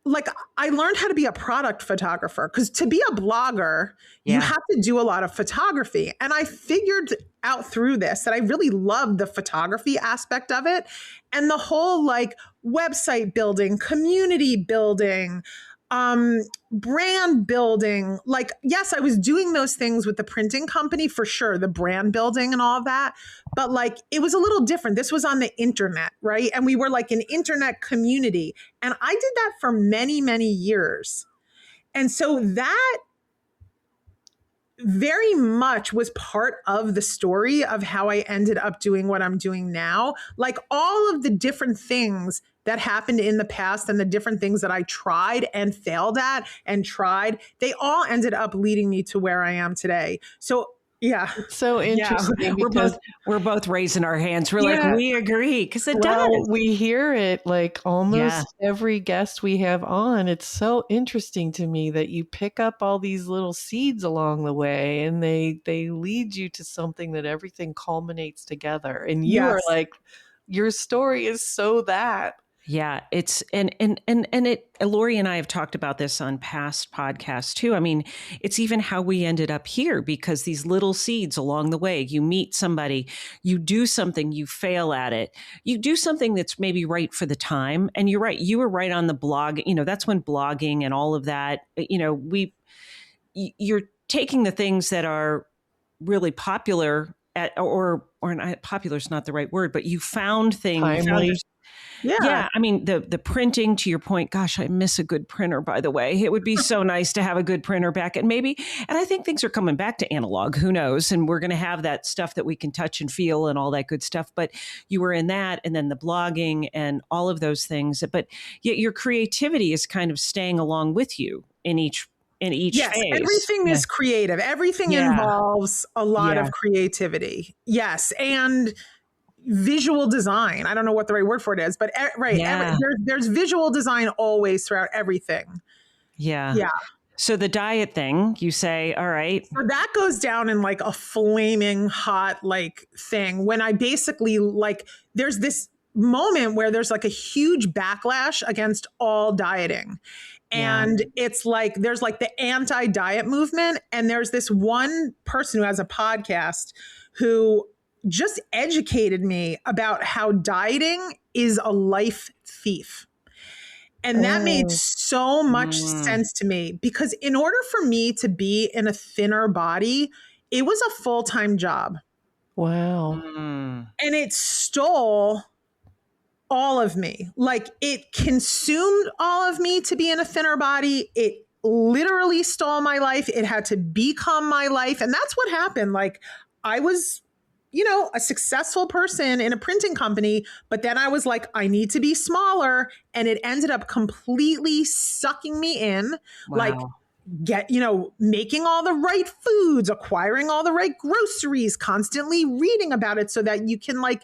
[SPEAKER 3] like I learned how to be a product photographer, because to be a blogger, you have to do a lot of photography. And I figured out through this that I really loved the photography aspect of it, and the whole like website building, community building, brand building. Like, yes, I was doing those things with the printing company for sure, the brand building and all of that. But like, it was a little different. This was on the internet, right? And we were like an internet community. And I did that for many, many years. And so that very much was part of the story of how I ended up doing what I'm doing now. Like all of the different things that happened in the past and the different things that I tried and failed at and tried, they all ended up leading me to where I am today. So yeah.
[SPEAKER 2] It's so interesting.
[SPEAKER 1] We're both raising our hands. We're like, we agree, because it does.
[SPEAKER 2] We hear it like almost every guest we have on. It's so interesting to me that you pick up all these little seeds along the way, and they lead you to something that everything culminates together. And you are like, your story is so that.
[SPEAKER 1] Yeah, it's and Lori and I have talked about this on past podcasts too. I mean, it's even how we ended up here, because these little seeds along the way, you meet somebody, you do something, you fail at it, you do something that's maybe right for the time. And you're right, you were right on the blog. You know, that's when blogging and all of that, you know, you're taking the things that are really popular or not, popular is not the right word, but you found things. Yeah. I mean, the printing, to your point, gosh, I miss a good printer, by the way. It would be so nice to have a good printer back. And I think things are coming back to analog, who knows? And we're going to have that stuff that we can touch and feel and all that good stuff. But you were in that, and then the blogging and all of those things. But yet your creativity is kind of staying along with you in each phase.
[SPEAKER 3] Everything is creative. Everything involves a lot of creativity. Yes. And visual design. I don't know what the right word for it is, but there's visual design always throughout everything. Yeah.
[SPEAKER 1] So the diet thing, you say, all right.
[SPEAKER 3] So that goes down in like a flaming hot like thing when I basically like, there's this moment where there's like a huge backlash against all dieting. And it's like, there's like the anti-diet movement. And there's this one person who has a podcast who just educated me about how dieting is a life thief. And that made so much sense to me, because in order for me to be in a thinner body, it was a full-time job.
[SPEAKER 2] Wow.
[SPEAKER 3] And it stole all of me. Like it consumed all of me to be in a thinner body. It literally stole my life. It had to become my life. And that's what happened. Like I was, you know, a successful person in a printing company, but then I was like, I need to be smaller. And it ended up completely sucking me in.
[SPEAKER 1] Wow.
[SPEAKER 3] Like making all the right foods, acquiring all the right groceries, constantly reading about it so that you can like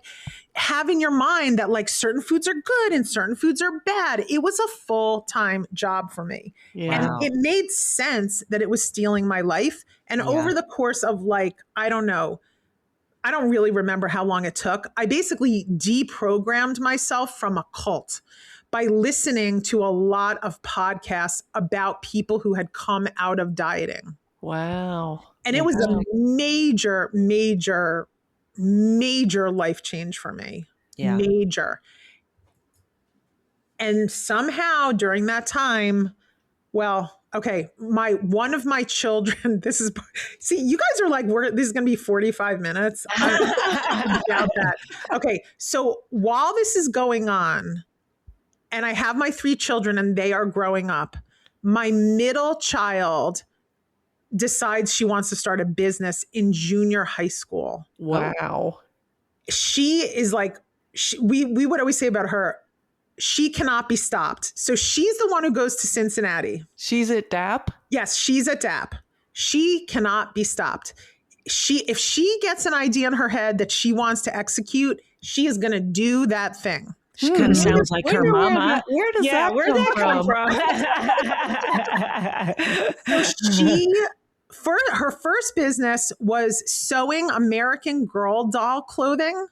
[SPEAKER 3] have in your mind that like certain foods are good and certain foods are bad. It was a full-time job for me.
[SPEAKER 2] Yeah.
[SPEAKER 3] And it made sense that it was stealing my life. And over the course of like, I don't really remember how long it took. I basically deprogrammed myself from a cult by listening to a lot of podcasts about people who had come out of dieting.
[SPEAKER 2] Wow.
[SPEAKER 3] And it was a major, major, major life change for me.
[SPEAKER 1] Yeah.
[SPEAKER 3] Major. And somehow during that time, one of my children, you guys are like, this is going to be 45 minutes. I doubt that. Okay. So while this is going on, and I have my 3 children and they are growing up, my middle child decides she wants to start a business in junior high school.
[SPEAKER 2] Wow.
[SPEAKER 3] She is like, we would always say about her, she cannot be stopped. So she's the one who goes to Cincinnati.
[SPEAKER 2] She's at DAP?
[SPEAKER 3] Yes, she's at DAP. She cannot be stopped. If she gets an idea in her head that she wants to execute, she is going to do that thing.
[SPEAKER 1] She kind of sounds like her mama.
[SPEAKER 2] Where does that come
[SPEAKER 3] So
[SPEAKER 2] from?
[SPEAKER 3] her first business was sewing American Girl doll clothing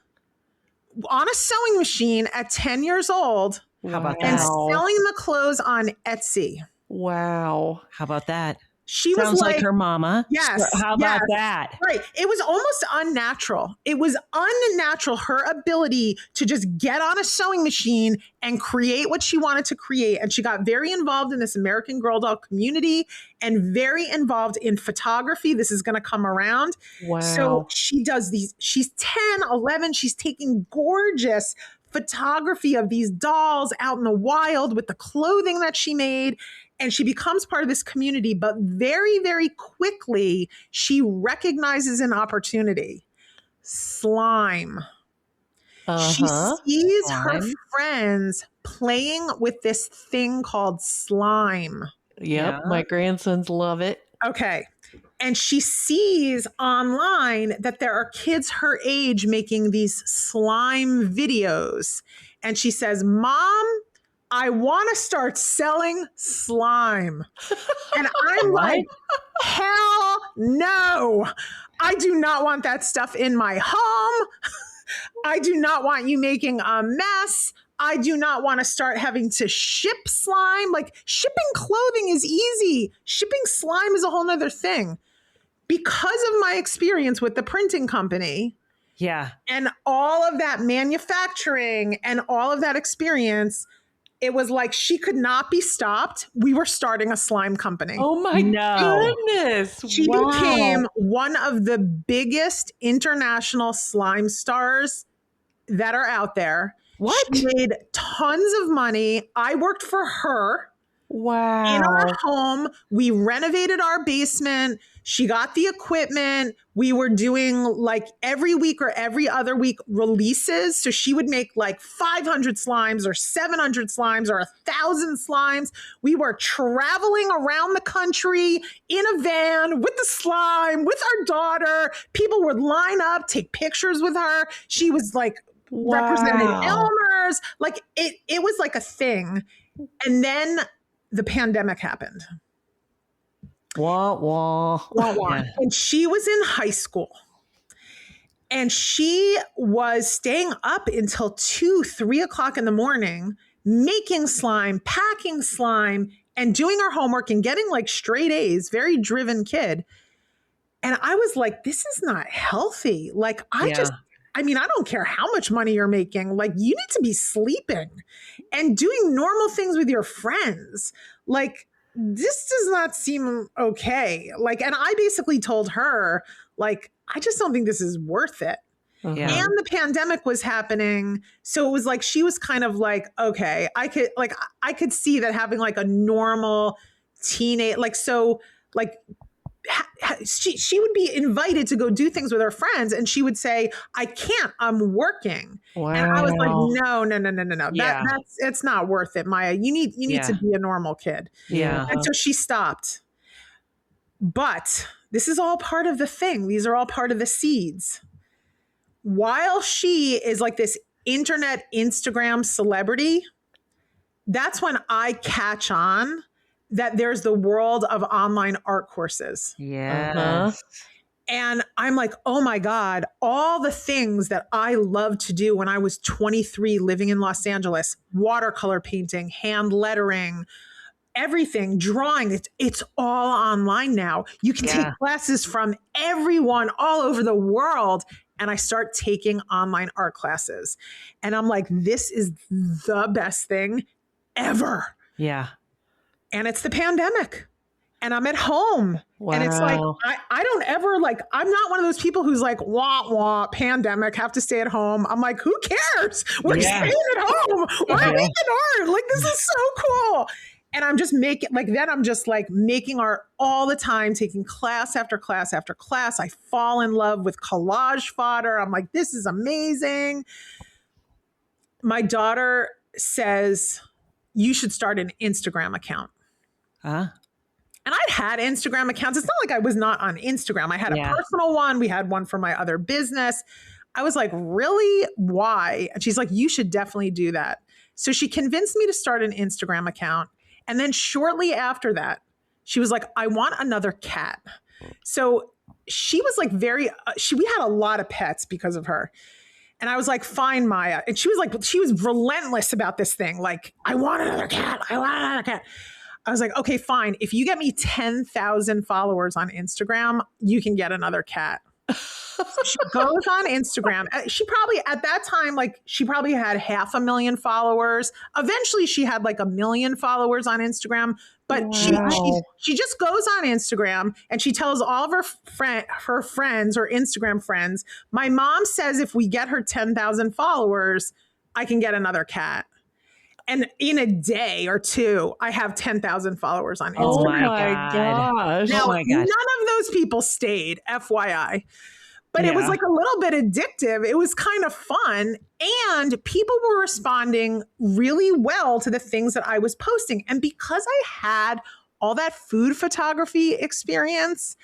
[SPEAKER 3] on a sewing machine at 10 years old.
[SPEAKER 1] How about
[SPEAKER 3] and
[SPEAKER 1] that?
[SPEAKER 3] selling the clothes on Etsy.
[SPEAKER 2] Wow.
[SPEAKER 1] How about that?
[SPEAKER 3] She
[SPEAKER 1] Sounds
[SPEAKER 3] was
[SPEAKER 1] like her mama.
[SPEAKER 3] Yes.
[SPEAKER 1] How about that?
[SPEAKER 3] Right. It was almost unnatural. It was unnatural, her ability to just get on a sewing machine and create what she wanted to create. And she got very involved in this American Girl doll community and very involved in photography. This is going to come around.
[SPEAKER 2] Wow.
[SPEAKER 3] So she does she's 10, 11. She's taking gorgeous photography of these dolls out in the wild with the clothing that she made. And she becomes part of this community, but very, very quickly, she recognizes an opportunity. Slime. She sees her friends playing with this thing called slime.
[SPEAKER 2] Yep, my grandsons love it.
[SPEAKER 3] Okay. And she sees online that there are kids her age making these slime videos. And she says, Mom, I want to start selling slime. And I'm like, hell no. I do not want that stuff in my home. I do not want you making a mess. I do not want to start having to ship slime. Like, shipping clothing is easy. Shipping slime is a whole nother thing. Because of my experience with the printing company, and all of that manufacturing and all of that experience, it was like she could not be stopped. We were starting a slime company.
[SPEAKER 2] Oh my goodness.
[SPEAKER 3] She became one of the biggest international slime stars that are out there.
[SPEAKER 2] What?
[SPEAKER 3] She made tons of money. I worked for her.
[SPEAKER 2] Wow.
[SPEAKER 3] In our home. We renovated our basement. She got the equipment. We were doing like every week or every other week releases. So she would make like 500 slimes or 700 slimes or 1,000 slimes. We were traveling around the country in a van with the slime, with our daughter. People would line up, take pictures with her. She was like represented Elmer's. Like it was like a thing. And then the pandemic happened.
[SPEAKER 2] Wah, wah.
[SPEAKER 3] Wah, wah. Yeah. And she was in high school. And she was staying up until 2, 3 o'clock in the morning, making slime, packing slime, and doing her homework and getting like straight A's, very driven kid. And I was like, this is not healthy. Like, I don't care how much money you're making. Like, you need to be sleeping and doing normal things with your friends. Like, this does not seem okay. Like, and I basically told her, like, I just don't think this is worth it. And the pandemic was happening. So it was like, she was kind of like, okay, I could see that having like a normal teenage, like, so like, she would be invited to go do things with her friends, and she would say, I can't, I'm working. Wow. And I was like, no.
[SPEAKER 1] Yeah.
[SPEAKER 3] It's not worth it, Maya. You need to be a normal kid.
[SPEAKER 2] Yeah.
[SPEAKER 3] And so she stopped. But this is all part of the thing. These are all part of the seeds. While she is like this internet Instagram celebrity, that's when I catch on that there's the world of online art courses.
[SPEAKER 1] Yeah.
[SPEAKER 3] And I'm like, oh my God, all the things that I loved to do when I was 23 living in Los Angeles, watercolor painting, hand lettering, everything, drawing, it's all online now. You can take classes from everyone all over the world. And I start taking online art classes. And I'm like, this is the best thing ever.
[SPEAKER 1] Yeah.
[SPEAKER 3] And it's the pandemic. And I'm at home.
[SPEAKER 2] Wow.
[SPEAKER 3] And it's like, I don't ever like, I'm not one of those people who's like, wah, wah, pandemic, have to stay at home. I'm like, who cares? We're staying at home. We're making art. Like, this is so cool. And I'm just making art all the time, taking class after class after class. I fall in love with collage fodder. I'm like, this is amazing. My daughter says, you should start an Instagram account. And I'd had Instagram accounts. It's not like I was not on Instagram. I had a personal one. We had one for my other business. I was like, really? Why? And she's like, you should definitely do that. So she convinced me to start an Instagram account. And then shortly after that, she was like, I want another cat. So she was like we had a lot of pets because of her. And I was like, fine, Maya. And she was relentless about this thing. Like, I want another cat. I want another cat. I was like, okay, fine. If you get me 10,000 followers on Instagram, you can get another cat. She goes on Instagram. She probably, at that time, like she probably had 500,000 followers. Eventually she had like 1 million followers on Instagram, but she just goes on Instagram and she tells all of her friends or Instagram friends, my mom says if we get her 10,000 followers, I can get another cat. And in a day or two, I have 10,000 followers on Instagram.
[SPEAKER 2] Oh my gosh.
[SPEAKER 3] Now, none of those people stayed, FYI. But it was like a little bit addictive. It was kind of fun. And people were responding really well to the things that I was posting. And because I had all that food photography experience,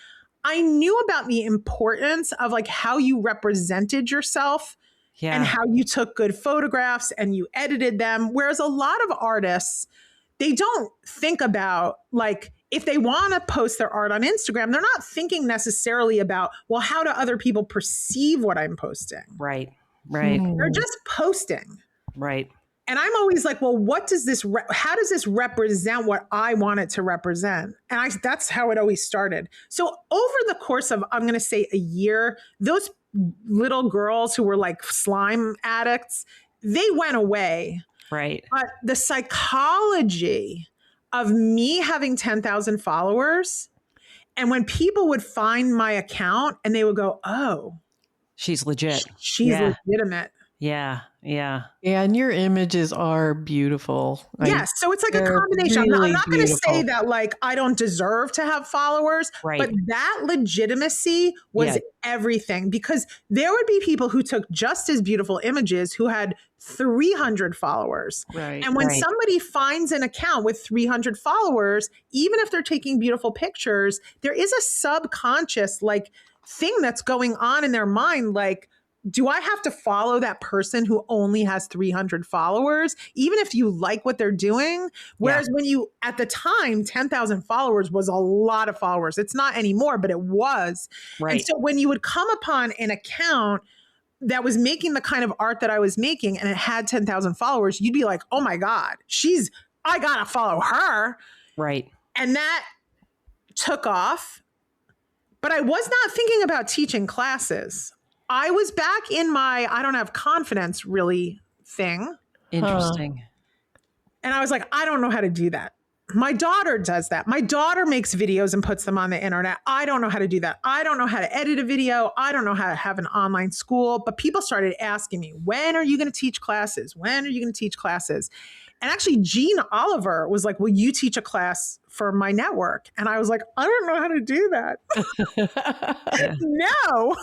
[SPEAKER 3] I knew about the importance of like how you represented yourself and how you took good photographs and you edited them. Whereas a lot of artists, they don't think about like, if they want to post their art on Instagram, they're not thinking necessarily about, well, how do other people perceive what I'm posting?
[SPEAKER 1] Right.
[SPEAKER 3] They're just posting.
[SPEAKER 1] Right.
[SPEAKER 3] And I'm always like, well, how does this represent what I want it to represent? And that's how it always started. So over the course of, I'm going to say a year, those little girls who were like slime addicts, they went away.
[SPEAKER 1] Right.
[SPEAKER 3] But the psychology of me having 10,000 followers, and when people would find my account and they would go, oh,
[SPEAKER 1] she's legit.
[SPEAKER 3] She's legitimate.
[SPEAKER 1] Yeah.
[SPEAKER 2] And your images are beautiful.
[SPEAKER 3] Yes. So it's like a combination.
[SPEAKER 2] Really
[SPEAKER 3] I'm not going to say that like I don't deserve to have followers, but that legitimacy was everything, because there would be people who took just as beautiful images who had 300 followers.
[SPEAKER 2] Right.
[SPEAKER 3] And when somebody finds an account with 300 followers, even if they're taking beautiful pictures, there is a subconscious like thing that's going on in their mind. Like, do I have to follow that person who only has 300 followers, even if you like what they're doing? Whereas when you, at the time, 10,000 followers was a lot of followers. It's not anymore, but it was. Right. And so when you would come upon an account that was making the kind of art that I was making and it had 10,000 followers, you'd be like, oh my God, I gotta follow her.
[SPEAKER 1] Right.
[SPEAKER 3] And that took off. But I was not thinking about teaching classes. I was back in my I don't have confidence really thing.
[SPEAKER 1] Interesting.
[SPEAKER 3] And I was like, I don't know how to do that. My daughter does that. My daughter makes videos and puts them on the internet. I don't know how to do that. I don't know how to edit a video. I don't know how to have an online school. But people started asking me, when are you going to teach classes? When are you going to teach classes? And actually, Jean Oliver was like, will you teach a class for my network? And I was like, I don't know how to do that. No.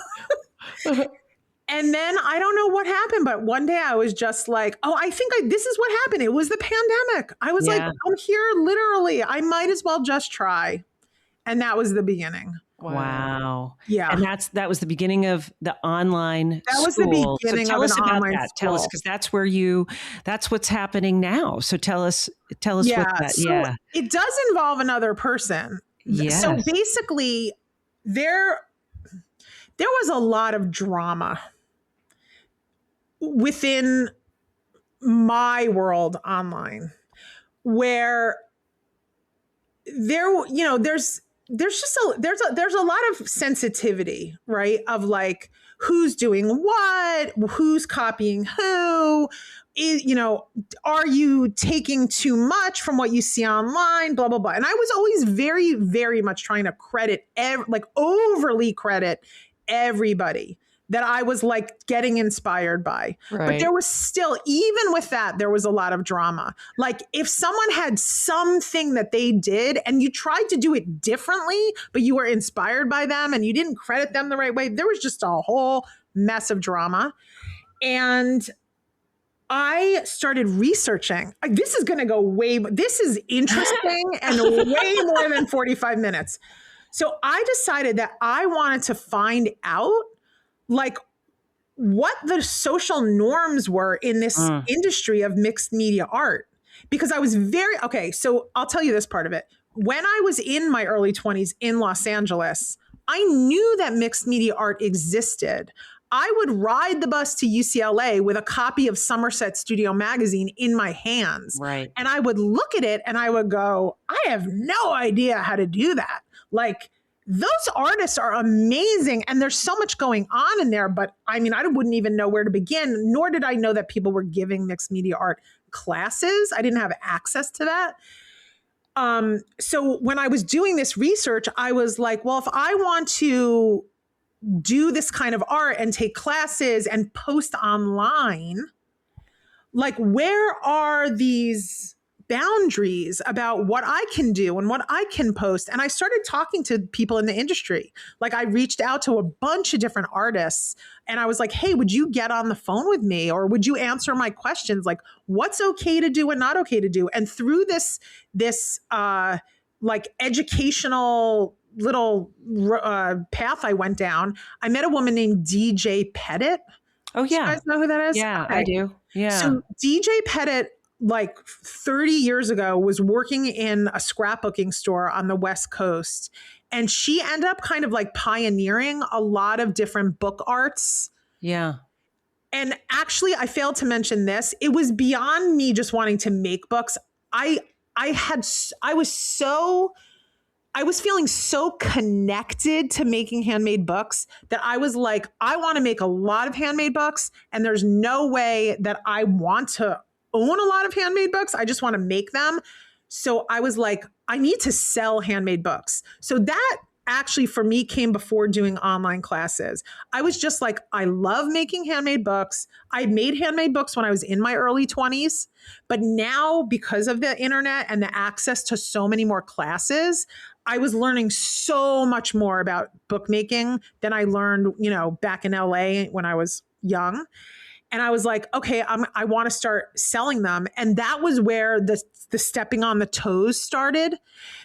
[SPEAKER 3] And then I don't know what happened, but one day I was just like, oh, I think this is what happened. It was the pandemic. I was like, I'm here literally. I might as well just try. And that was the beginning.
[SPEAKER 1] Wow.
[SPEAKER 3] Yeah.
[SPEAKER 1] And that was the beginning of the online
[SPEAKER 3] That was
[SPEAKER 1] school.
[SPEAKER 3] the beginning
[SPEAKER 1] so tell
[SPEAKER 3] of
[SPEAKER 1] us
[SPEAKER 3] an
[SPEAKER 1] about
[SPEAKER 3] online
[SPEAKER 1] that.
[SPEAKER 3] school.
[SPEAKER 1] Tell us, because that's what's happening now. So tell us
[SPEAKER 3] Yeah.
[SPEAKER 1] what that,
[SPEAKER 3] So it does involve another person.
[SPEAKER 1] Yes.
[SPEAKER 3] So basically there was a lot of drama within my world online where there's a lot of sensitivity, right? Of like who's doing what, who's copying who, are you taking too much from what you see online, blah, blah, blah. And I was always very, very much trying to overly credit everybody that I was like getting inspired by.
[SPEAKER 2] Right.
[SPEAKER 3] But there was still, even with that, there was a lot of drama. Like if someone had something that they did and you tried to do it differently, but you were inspired by them and you didn't credit them the right way, there was just a whole mess of drama. And I started researching. This is going to go this is interesting and way more than 45 minutes. So I decided that I wanted to find out like what the social norms were in this industry of mixed media art. Because I was so I'll tell you this part of it. When I was in my early 20s in Los Angeles, I knew that mixed media art existed. I would ride the bus to UCLA with a copy of Somerset Studio Magazine in my hands.
[SPEAKER 1] Right.
[SPEAKER 3] And I would look at it and I would go, I have no idea how to do that. Like, those artists are amazing and there's so much going on in there, but I mean, I wouldn't even know where to begin, nor did I know that people were giving mixed media art classes. I didn't have access to that. So when I was doing this research, I was like, well, if I want to do this kind of art and take classes and post online, like where are these boundaries about what I can do and what I can post? And I started talking to people in the industry. Like I reached out to a bunch of different artists and I was like, hey, would you get on the phone with me? Or would you answer my questions? Like what's okay to do and not okay to do? And through this like educational little path I went down, I met a woman named DJ Pettit.
[SPEAKER 1] Oh yeah.
[SPEAKER 3] Do you guys know who that is?
[SPEAKER 1] Yeah,
[SPEAKER 3] Okay.
[SPEAKER 1] I do. Yeah.
[SPEAKER 3] So DJ Pettit, like 30 years ago, was working in a scrapbooking store on the West Coast. And she ended up kind of like pioneering a lot of different book arts.
[SPEAKER 1] Yeah.
[SPEAKER 3] And actually, I failed to mention this. It was beyond me just wanting to make books. I was feeling so connected to making handmade books that I was like, I want to make a lot of handmade books. And there's no way that I want to own a lot of handmade books. I just want to make them. So I was like, I need to sell handmade books. So that actually for me came before doing online classes. I was just like, I love making handmade books. I made handmade books when I was in my early 20s, but now because of the internet and the access to so many more classes, I was learning so much more about bookmaking than I learned, back in LA when I was young. And I was like, okay, I want to start selling them. And that was where the stepping on the toes started,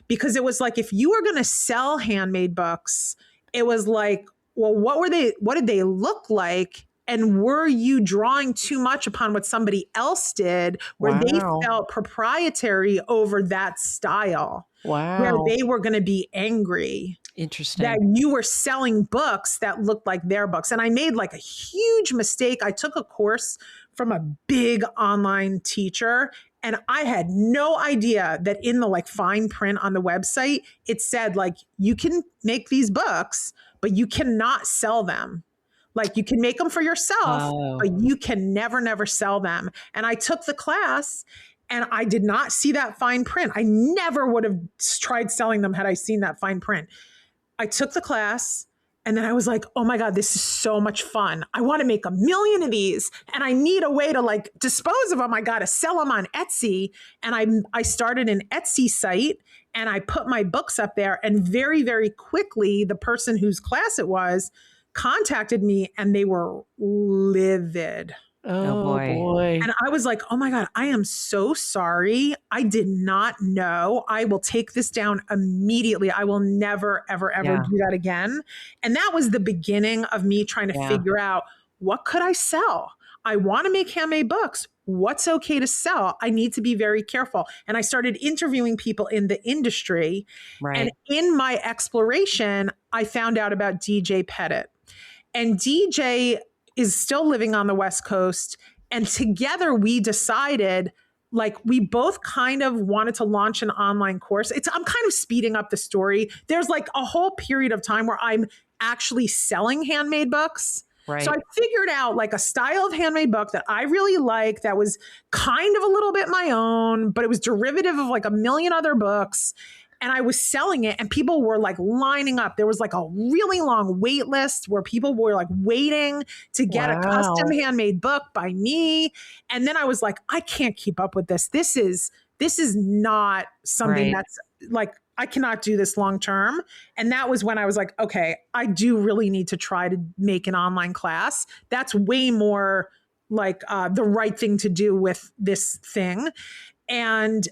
[SPEAKER 3] because it was like, if you were going to sell handmade books, it was like, well, what did they look like? And were you drawing too much upon what somebody else did where they felt proprietary over that style?
[SPEAKER 2] Wow.
[SPEAKER 3] Where they were going to be angry.
[SPEAKER 1] Interesting.
[SPEAKER 3] That you were selling books that looked like their books. And I made like a huge mistake. I took a course from a big online teacher and I had no idea that in the like fine print on the website, it said like, you can make these books, but you cannot sell them. Like you can make them for yourself, but you can never sell them. And I took the class and I did not see that fine print. I never would have tried selling them had I seen that fine print. I took the class and then I was like, oh my God, this is so much fun. I want to make 1 million of these and I need a way to like dispose of them. I got to sell them on Etsy. And I started an Etsy site and I put my books up there, and very, very quickly, the person whose class it was contacted me and they were livid.
[SPEAKER 1] Oh
[SPEAKER 2] Oh
[SPEAKER 1] boy.
[SPEAKER 2] boy.
[SPEAKER 3] And I was like, oh my God, I am so sorry. I did not know. I will take this down immediately. I will never, ever, ever
[SPEAKER 1] Yeah.
[SPEAKER 3] do that again. And that was the beginning of me trying to
[SPEAKER 1] Yeah.
[SPEAKER 3] figure out, what could I sell? I want to make handmade books. What's okay to sell? I need to be very careful. And I started interviewing people in the industry. And
[SPEAKER 1] Right.
[SPEAKER 3] in my exploration, I found out about DJ Pettit. And DJ is still living on the West Coast. And together we decided, like, we both kind of wanted to launch an online course. I'm kind of speeding up the story. There's like a whole period of time where I'm actually selling handmade books.
[SPEAKER 1] Right.
[SPEAKER 3] So I figured out like a style of handmade book that I really like, that was kind of a little bit my own, but it was derivative of like a million other books. And I was selling it and people were like lining up. There was like a really long wait list where people were like waiting to get a custom handmade book by me. And then I was like, I can't keep up with this. This is not something that's like, I cannot do this long term. And that was when I was like, okay, I do really need to try to make an online class. That's way more like the right thing to do with this thing. And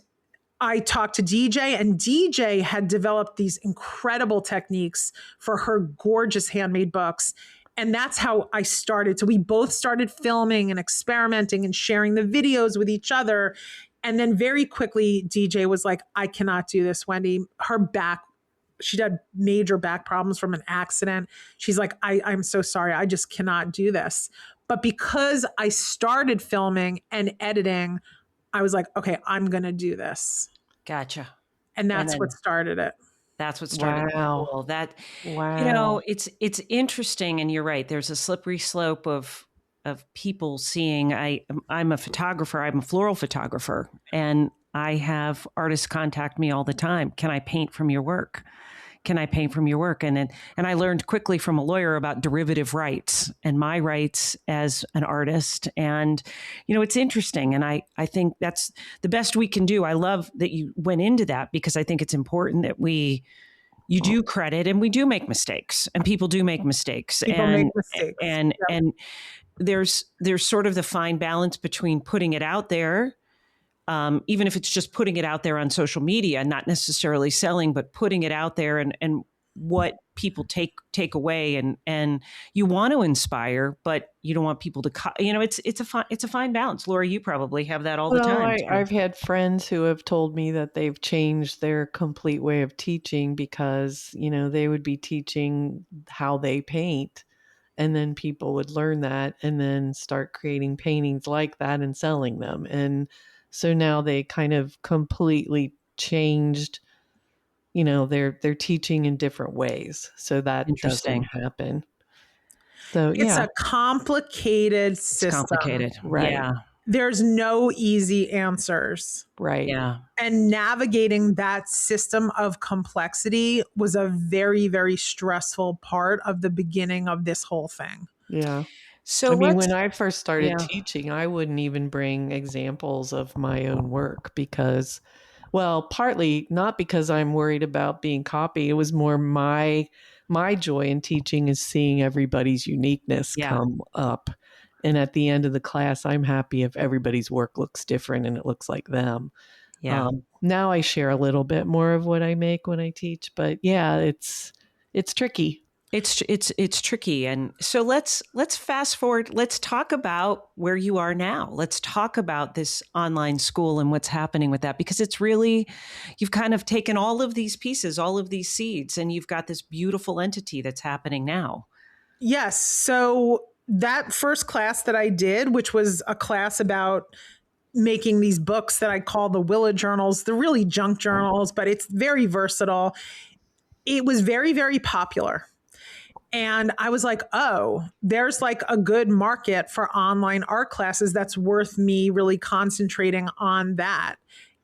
[SPEAKER 3] I talked to DJ, and DJ had developed these incredible techniques for her gorgeous handmade books. And that's how I started. So we both started filming and experimenting and sharing the videos with each other. And then very quickly, DJ was like, I cannot do this, Wendy. Her back, she had major back problems from an accident. She's like, I'm so sorry. I just cannot do this. But because I started filming and editing, I was like, okay, I'm going to do this.
[SPEAKER 1] Gotcha.
[SPEAKER 3] And that's what started it.
[SPEAKER 1] That's what started it. Cool. It's interesting. And you're right. There's a slippery slope of people seeing, I'm a photographer, I'm a floral photographer, and I have artists contact me all the time. Can I paint from your work? Can I paint from your work? And I learned quickly from a lawyer about derivative rights and my rights as an artist. And, it's interesting. And I think that's the best we can do. I love that you went into that because I think it's important that you do credit, and we do make mistakes, and people do make mistakes. And there's sort of the fine balance between putting it out there, even if it's just putting it out there on social media, not necessarily selling, but putting it out there and what people take away, and you want to inspire, but you don't want people to, it's a fine balance. Laura, you probably have that all the time.
[SPEAKER 2] I've had friends who have told me that they've changed their complete way of teaching because, they would be teaching how they paint, and then people would learn that and then start creating paintings like that and selling them. And so now they kind of completely changed, their teaching in different ways. So that doesn't happen. So
[SPEAKER 3] it's a complicated system.
[SPEAKER 1] It's complicated.
[SPEAKER 2] Right.
[SPEAKER 1] Yeah.
[SPEAKER 3] There's no easy answers.
[SPEAKER 2] Right.
[SPEAKER 1] Yeah.
[SPEAKER 3] And navigating that system of complexity was a very, very stressful part of the beginning of this whole thing.
[SPEAKER 2] Yeah.
[SPEAKER 1] So
[SPEAKER 2] when I first started teaching, I wouldn't even bring examples of my own work because, partly not because I'm worried about being copied. It was more my joy in teaching is seeing everybody's uniqueness come up. And at the end of the class, I'm happy if everybody's work looks different and it looks like them.
[SPEAKER 1] Yeah.
[SPEAKER 2] Now I share a little bit more of what I make when I teach, but it's tricky.
[SPEAKER 1] It's tricky. And so let's fast forward. Let's talk about where you are now. Let's talk about this online school and what's happening with that, because it's really, you've kind of taken all of these pieces, all of these seeds, and you've got this beautiful entity that's happening now.
[SPEAKER 3] Yes. So that first class that I did, which was a class about making these books that I call the Willa journals, the really junk journals, but it's very versatile. It was very, very popular. And I was like, oh, there's like a good market for online art classes that's worth me really concentrating on that.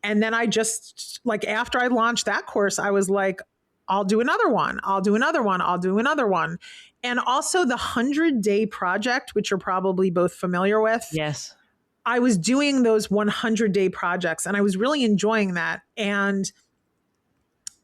[SPEAKER 3] And then I just, like, after I launched that course, I was like, I'll do another one. I'll do another one. I'll do another one. And also the 100-day project, which you're probably both familiar with.
[SPEAKER 1] Yes.
[SPEAKER 3] I was doing those 100-day projects and I was really enjoying that. And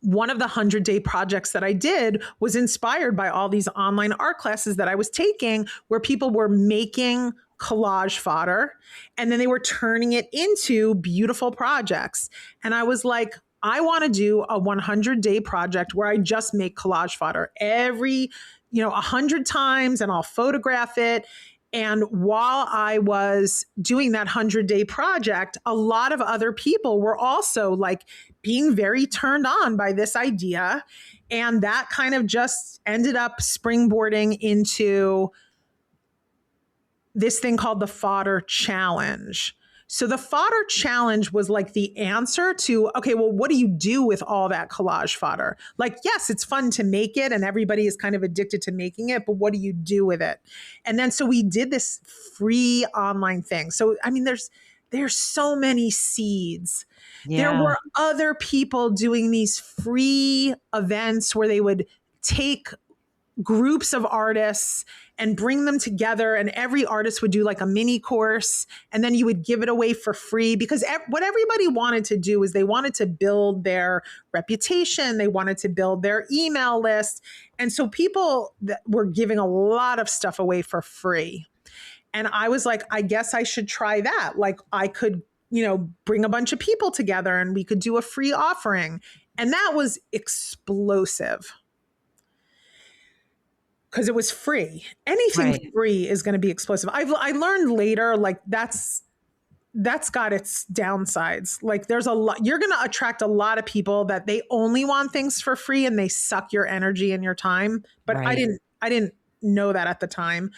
[SPEAKER 3] one of the 100-day projects that I did was inspired by all these online art classes that I was taking, where people were making collage fodder, and then they were turning it into beautiful projects. And I was like, I want to do a 100-day project where I just make collage fodder every, 100 times, and I'll photograph it. And while I was doing that 100-day project, a lot of other people were also like being very turned on by this idea. And that kind of just ended up springboarding into this thing called the Fodder Challenge. So the Fodder Challenge was like the answer to, okay, well, what do you do with all that collage fodder? Like, yes, it's fun to make it and everybody is kind of addicted to making it, but what do you do with it? And then so we did this free online thing. So, I mean, there's so many seeds. Yeah. There were other people doing these free events where they would take groups of artists and bring them together, and every artist would do like a mini course, and then you would give it away for free, because what everybody wanted to do is they wanted to build their reputation, they wanted to build their email list. And so people that were giving a lot of stuff away for free. And I was like, I guess I should try that. Like I could, bring a bunch of people together and we could do a free offering. And that was explosive, because it was free. Anything free is going to be explosive. I learned later, like that's got its downsides. Like there's a lot, you're going to attract a lot of people that they only want things for free and they suck your energy and your time. But I didn't know that at the time.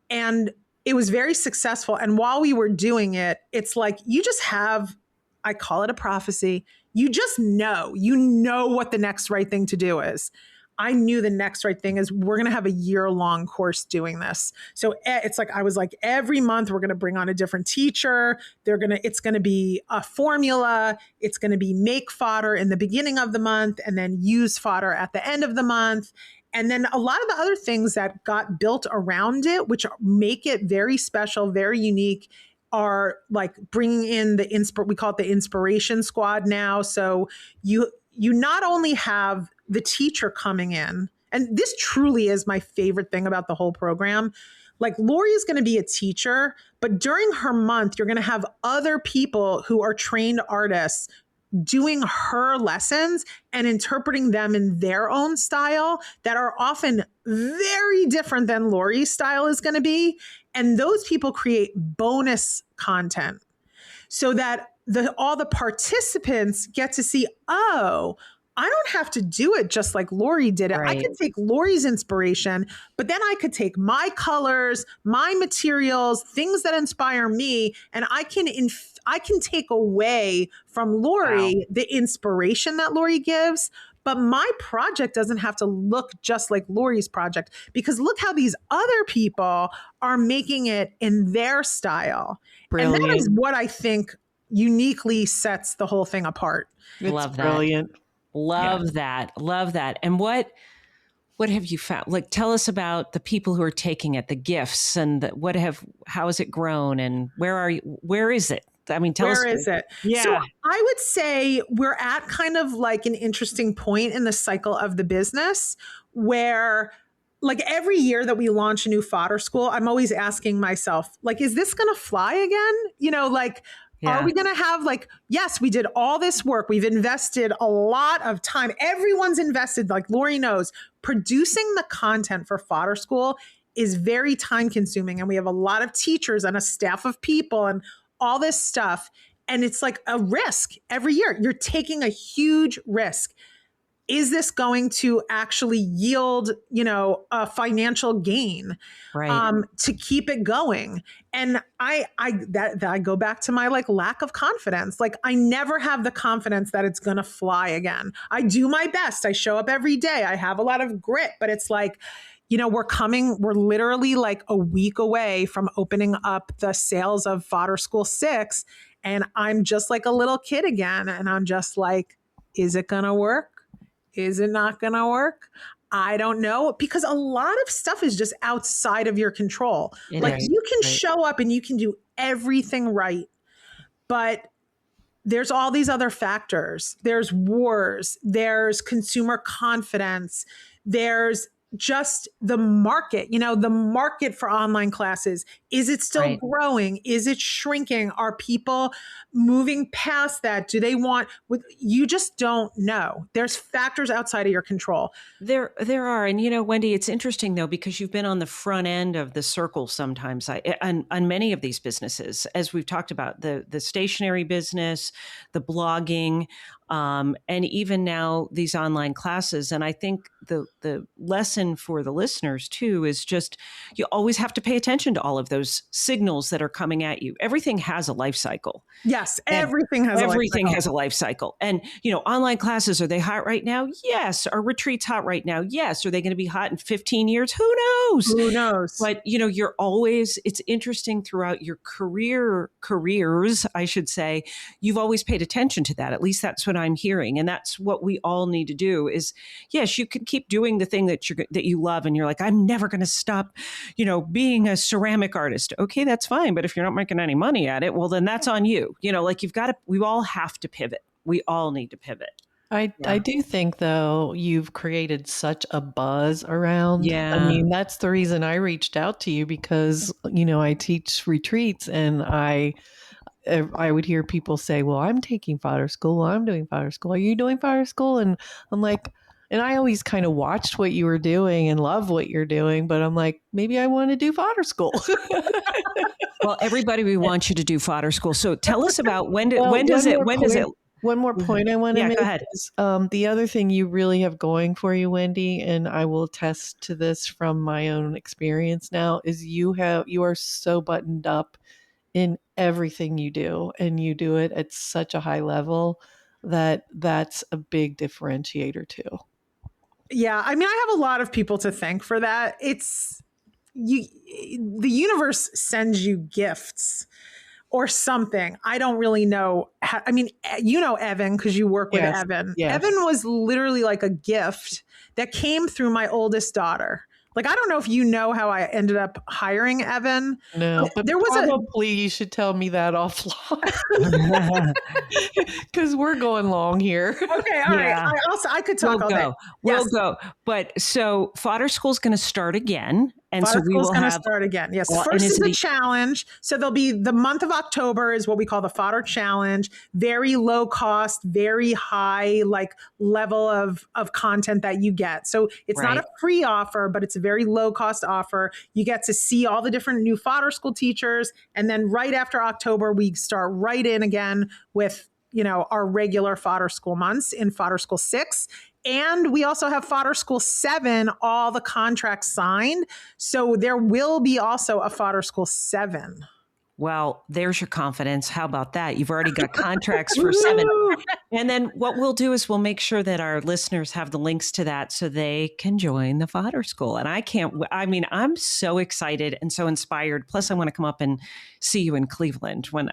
[SPEAKER 3] And it was very successful. And while we were doing it, it's like, you just have, I call it a prophecy. You just know what the next right thing to do is. I knew the next right thing is we're going to have a year-long course doing this. So it's like, I was like, every month we're going to bring on a different teacher. It's going to be a formula. It's going to be make fodder in the beginning of the month and then use fodder at the end of the month. And then a lot of the other things that got built around it, which make it very special, very unique, are like bringing in we call it the inspiration squad now. So you not only have the teacher coming in, and this truly is my favorite thing about the whole program. Like Lori is going to be a teacher, but during her month, you're going to have other people who are trained artists doing her lessons and interpreting them in their own style that are often very different than Lori's style is going to be. And those people create bonus content so that all the participants get to see, oh, I don't have to do it just like Lori did it. Right. I could take Lori's inspiration, but then I could take my colors, my materials, things that inspire me, and I can take away from Lori the inspiration that Lori gives. But my project doesn't have to look just like Lori's project, because look how these other people are making it in their style. Brilliant. And that is what I think uniquely sets the whole thing apart.
[SPEAKER 1] Love that.
[SPEAKER 2] Brilliant.
[SPEAKER 1] Love that. Love that. And what have you found? Like, tell us about the people who are taking it, the gifts, and how has it grown, and where is it? I mean, tell us.
[SPEAKER 3] Where is it? Yeah. So I would say we're at kind of like an interesting point in the cycle of the business where, like, every year that we launch a new Fodder School, I'm always asking myself, like, is this going to fly again? Are we going to have yes, we did all this work. We've invested a lot of time. Everyone's invested, like Lori knows, producing the content for Fodder School is very time consuming. And we have a lot of teachers and a staff of people and all this stuff. And it's like a risk every year. You're taking a huge risk. Is this going to actually yield, a financial gain, to keep it going? And I go back to my lack of confidence. Like, I never have the confidence that it's going to fly again. I do my best. I show up every day. I have a lot of grit, but it's like, we're literally like a week away from opening up the sales of Fodder School 6. And I'm just like a little kid again. And I'm just like, is it going to work? Is it not going to work? I don't know, because a lot of stuff is just outside of your control. You can show up and you can do everything right, but there's all these other factors. There's wars, there's consumer confidence, there's just the market, the market for online classes. Is it still growing? Is it shrinking? Are people moving past that? Do they want, you just don't know. There's factors outside of your control.
[SPEAKER 1] There are. And, Wendy, it's interesting, though, because you've been on the front end of the circle sometimes on many of these businesses, as we've talked about, the stationery business, the blogging, and even now these online classes. And I think the lesson for the listeners, too, is just you always have to pay attention to all of those signals that are coming at you. Everything has a life cycle.
[SPEAKER 3] Yes, everything has
[SPEAKER 1] a life cycle. And, online classes, are they hot right now? Yes. Are retreats hot right now? Yes. Are they going to be hot in 15 years? Who knows? But, it's interesting throughout your careers, I should say, you've always paid attention to that. At least that's what I'm hearing. And that's what we all need to do is, yes, you can keep doing the thing that you love. And you're like, I'm never going to stop, being a ceramic artist. Okay, that's fine. But if you're not making any money at it, well, then that's on you. We all have to pivot. We all need to pivot.
[SPEAKER 2] I do think, though, you've created such a buzz around. Yeah. I mean, that's the reason I reached out to you because, I teach retreats and I would hear people say, well, I'm taking Fodder School. Well, I'm doing Fodder School. Are you doing Fodder School? And I'm like, and I always kind of watched what you were doing and love what you're doing, but I'm like, maybe I want to do Fodder School.
[SPEAKER 1] Well, everybody, we want you to do Fodder School. So tell us about when does it?
[SPEAKER 2] One more point I want to make
[SPEAKER 1] go ahead.
[SPEAKER 2] is the other thing you really have going for you, Wendy, and I will attest to this from my own experience now, is you are so buttoned up in everything you do, and you do it at such a high level that's a big differentiator too.
[SPEAKER 3] Yeah, I mean, I have a lot of people to thank for that. The universe sends you gifts or something. I don't really know. Evan, because you work with Evan. Yes. Evan was literally like a gift that came through my oldest daughter. Like, I don't know if you know how I ended up hiring Evan.
[SPEAKER 2] No, but there was probably you should tell me that offline because we're going long here.
[SPEAKER 3] Okay, all right. I could talk all day.
[SPEAKER 1] We'll go. But so Fodder School is going to start again. And
[SPEAKER 3] Fodder
[SPEAKER 1] so we will
[SPEAKER 3] going to start again. Yes.
[SPEAKER 1] Well,
[SPEAKER 3] first is the challenge. So there'll be the month of October is what we call the Fodder Challenge. Very low cost, very high level of content that you get. So it's not a free offer, but it's a very low cost offer. You get to see all the different new Fodder School teachers. And then right after October, we start right in again with, our regular Fodder School months in Fodder School 6. And we also have Fodder School 7, all the contracts signed. So there will be also a Fodder School 7.
[SPEAKER 1] Well, there's your confidence. How about that? You've already got contracts for 7. And then what we'll do is we'll make sure that our listeners have the links to that so they can join the Fodder School. And I'm so excited and so inspired. Plus, I want to come up and see you in Cleveland when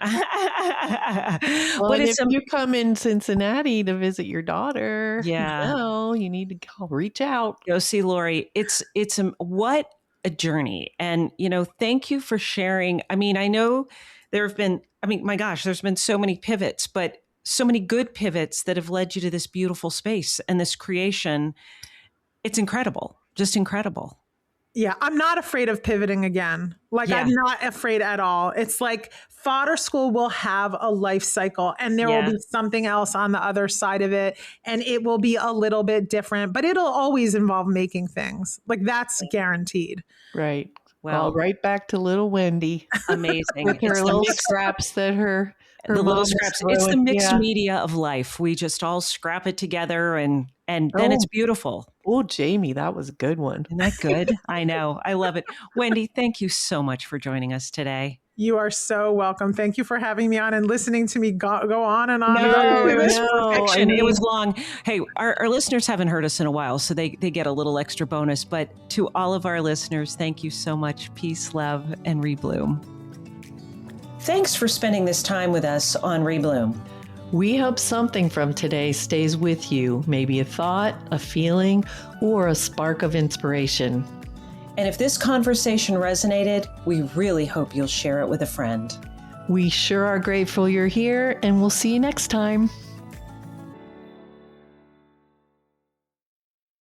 [SPEAKER 2] if you come in Cincinnati to visit your daughter, you need to reach out.
[SPEAKER 1] Go see Lori. It's what a journey. And, thank you for sharing. I mean, I know there's been so many pivots, but so many good pivots that have led you to this beautiful space and this creation. It's incredible, just incredible.
[SPEAKER 3] Yeah, I'm not afraid of pivoting again. I'm not afraid at all. It's like Fodder School will have a life cycle and there will be something else on the other side of it. And it will be a little bit different, but it'll always involve making things. That's guaranteed.
[SPEAKER 2] Right. Well, right back to little Wendy.
[SPEAKER 1] Amazing.
[SPEAKER 2] With her little scraps that her
[SPEAKER 1] the little scraps. It's the mixed media of life. We just all scrap it together and then it's beautiful.
[SPEAKER 2] Oh, Jamie, that was a good one.
[SPEAKER 1] Isn't that good? I know. I love it. Wendy, thank you so much for joining us today.
[SPEAKER 3] You are so welcome. Thank you for having me on and listening to me go on and on. It was
[SPEAKER 1] perfection. It was long. Hey, our listeners haven't heard us in a while, so they get a little extra bonus. But to all of our listeners, thank you so much. Peace, love, and Rebloom. Thanks for spending this time with us on Rebloom.
[SPEAKER 2] We hope something from today stays with you, maybe a thought, a feeling, or a spark of inspiration.
[SPEAKER 1] And if this conversation resonated, we really hope you'll share it with a friend.
[SPEAKER 2] We sure are grateful you're here, and we'll see you next time.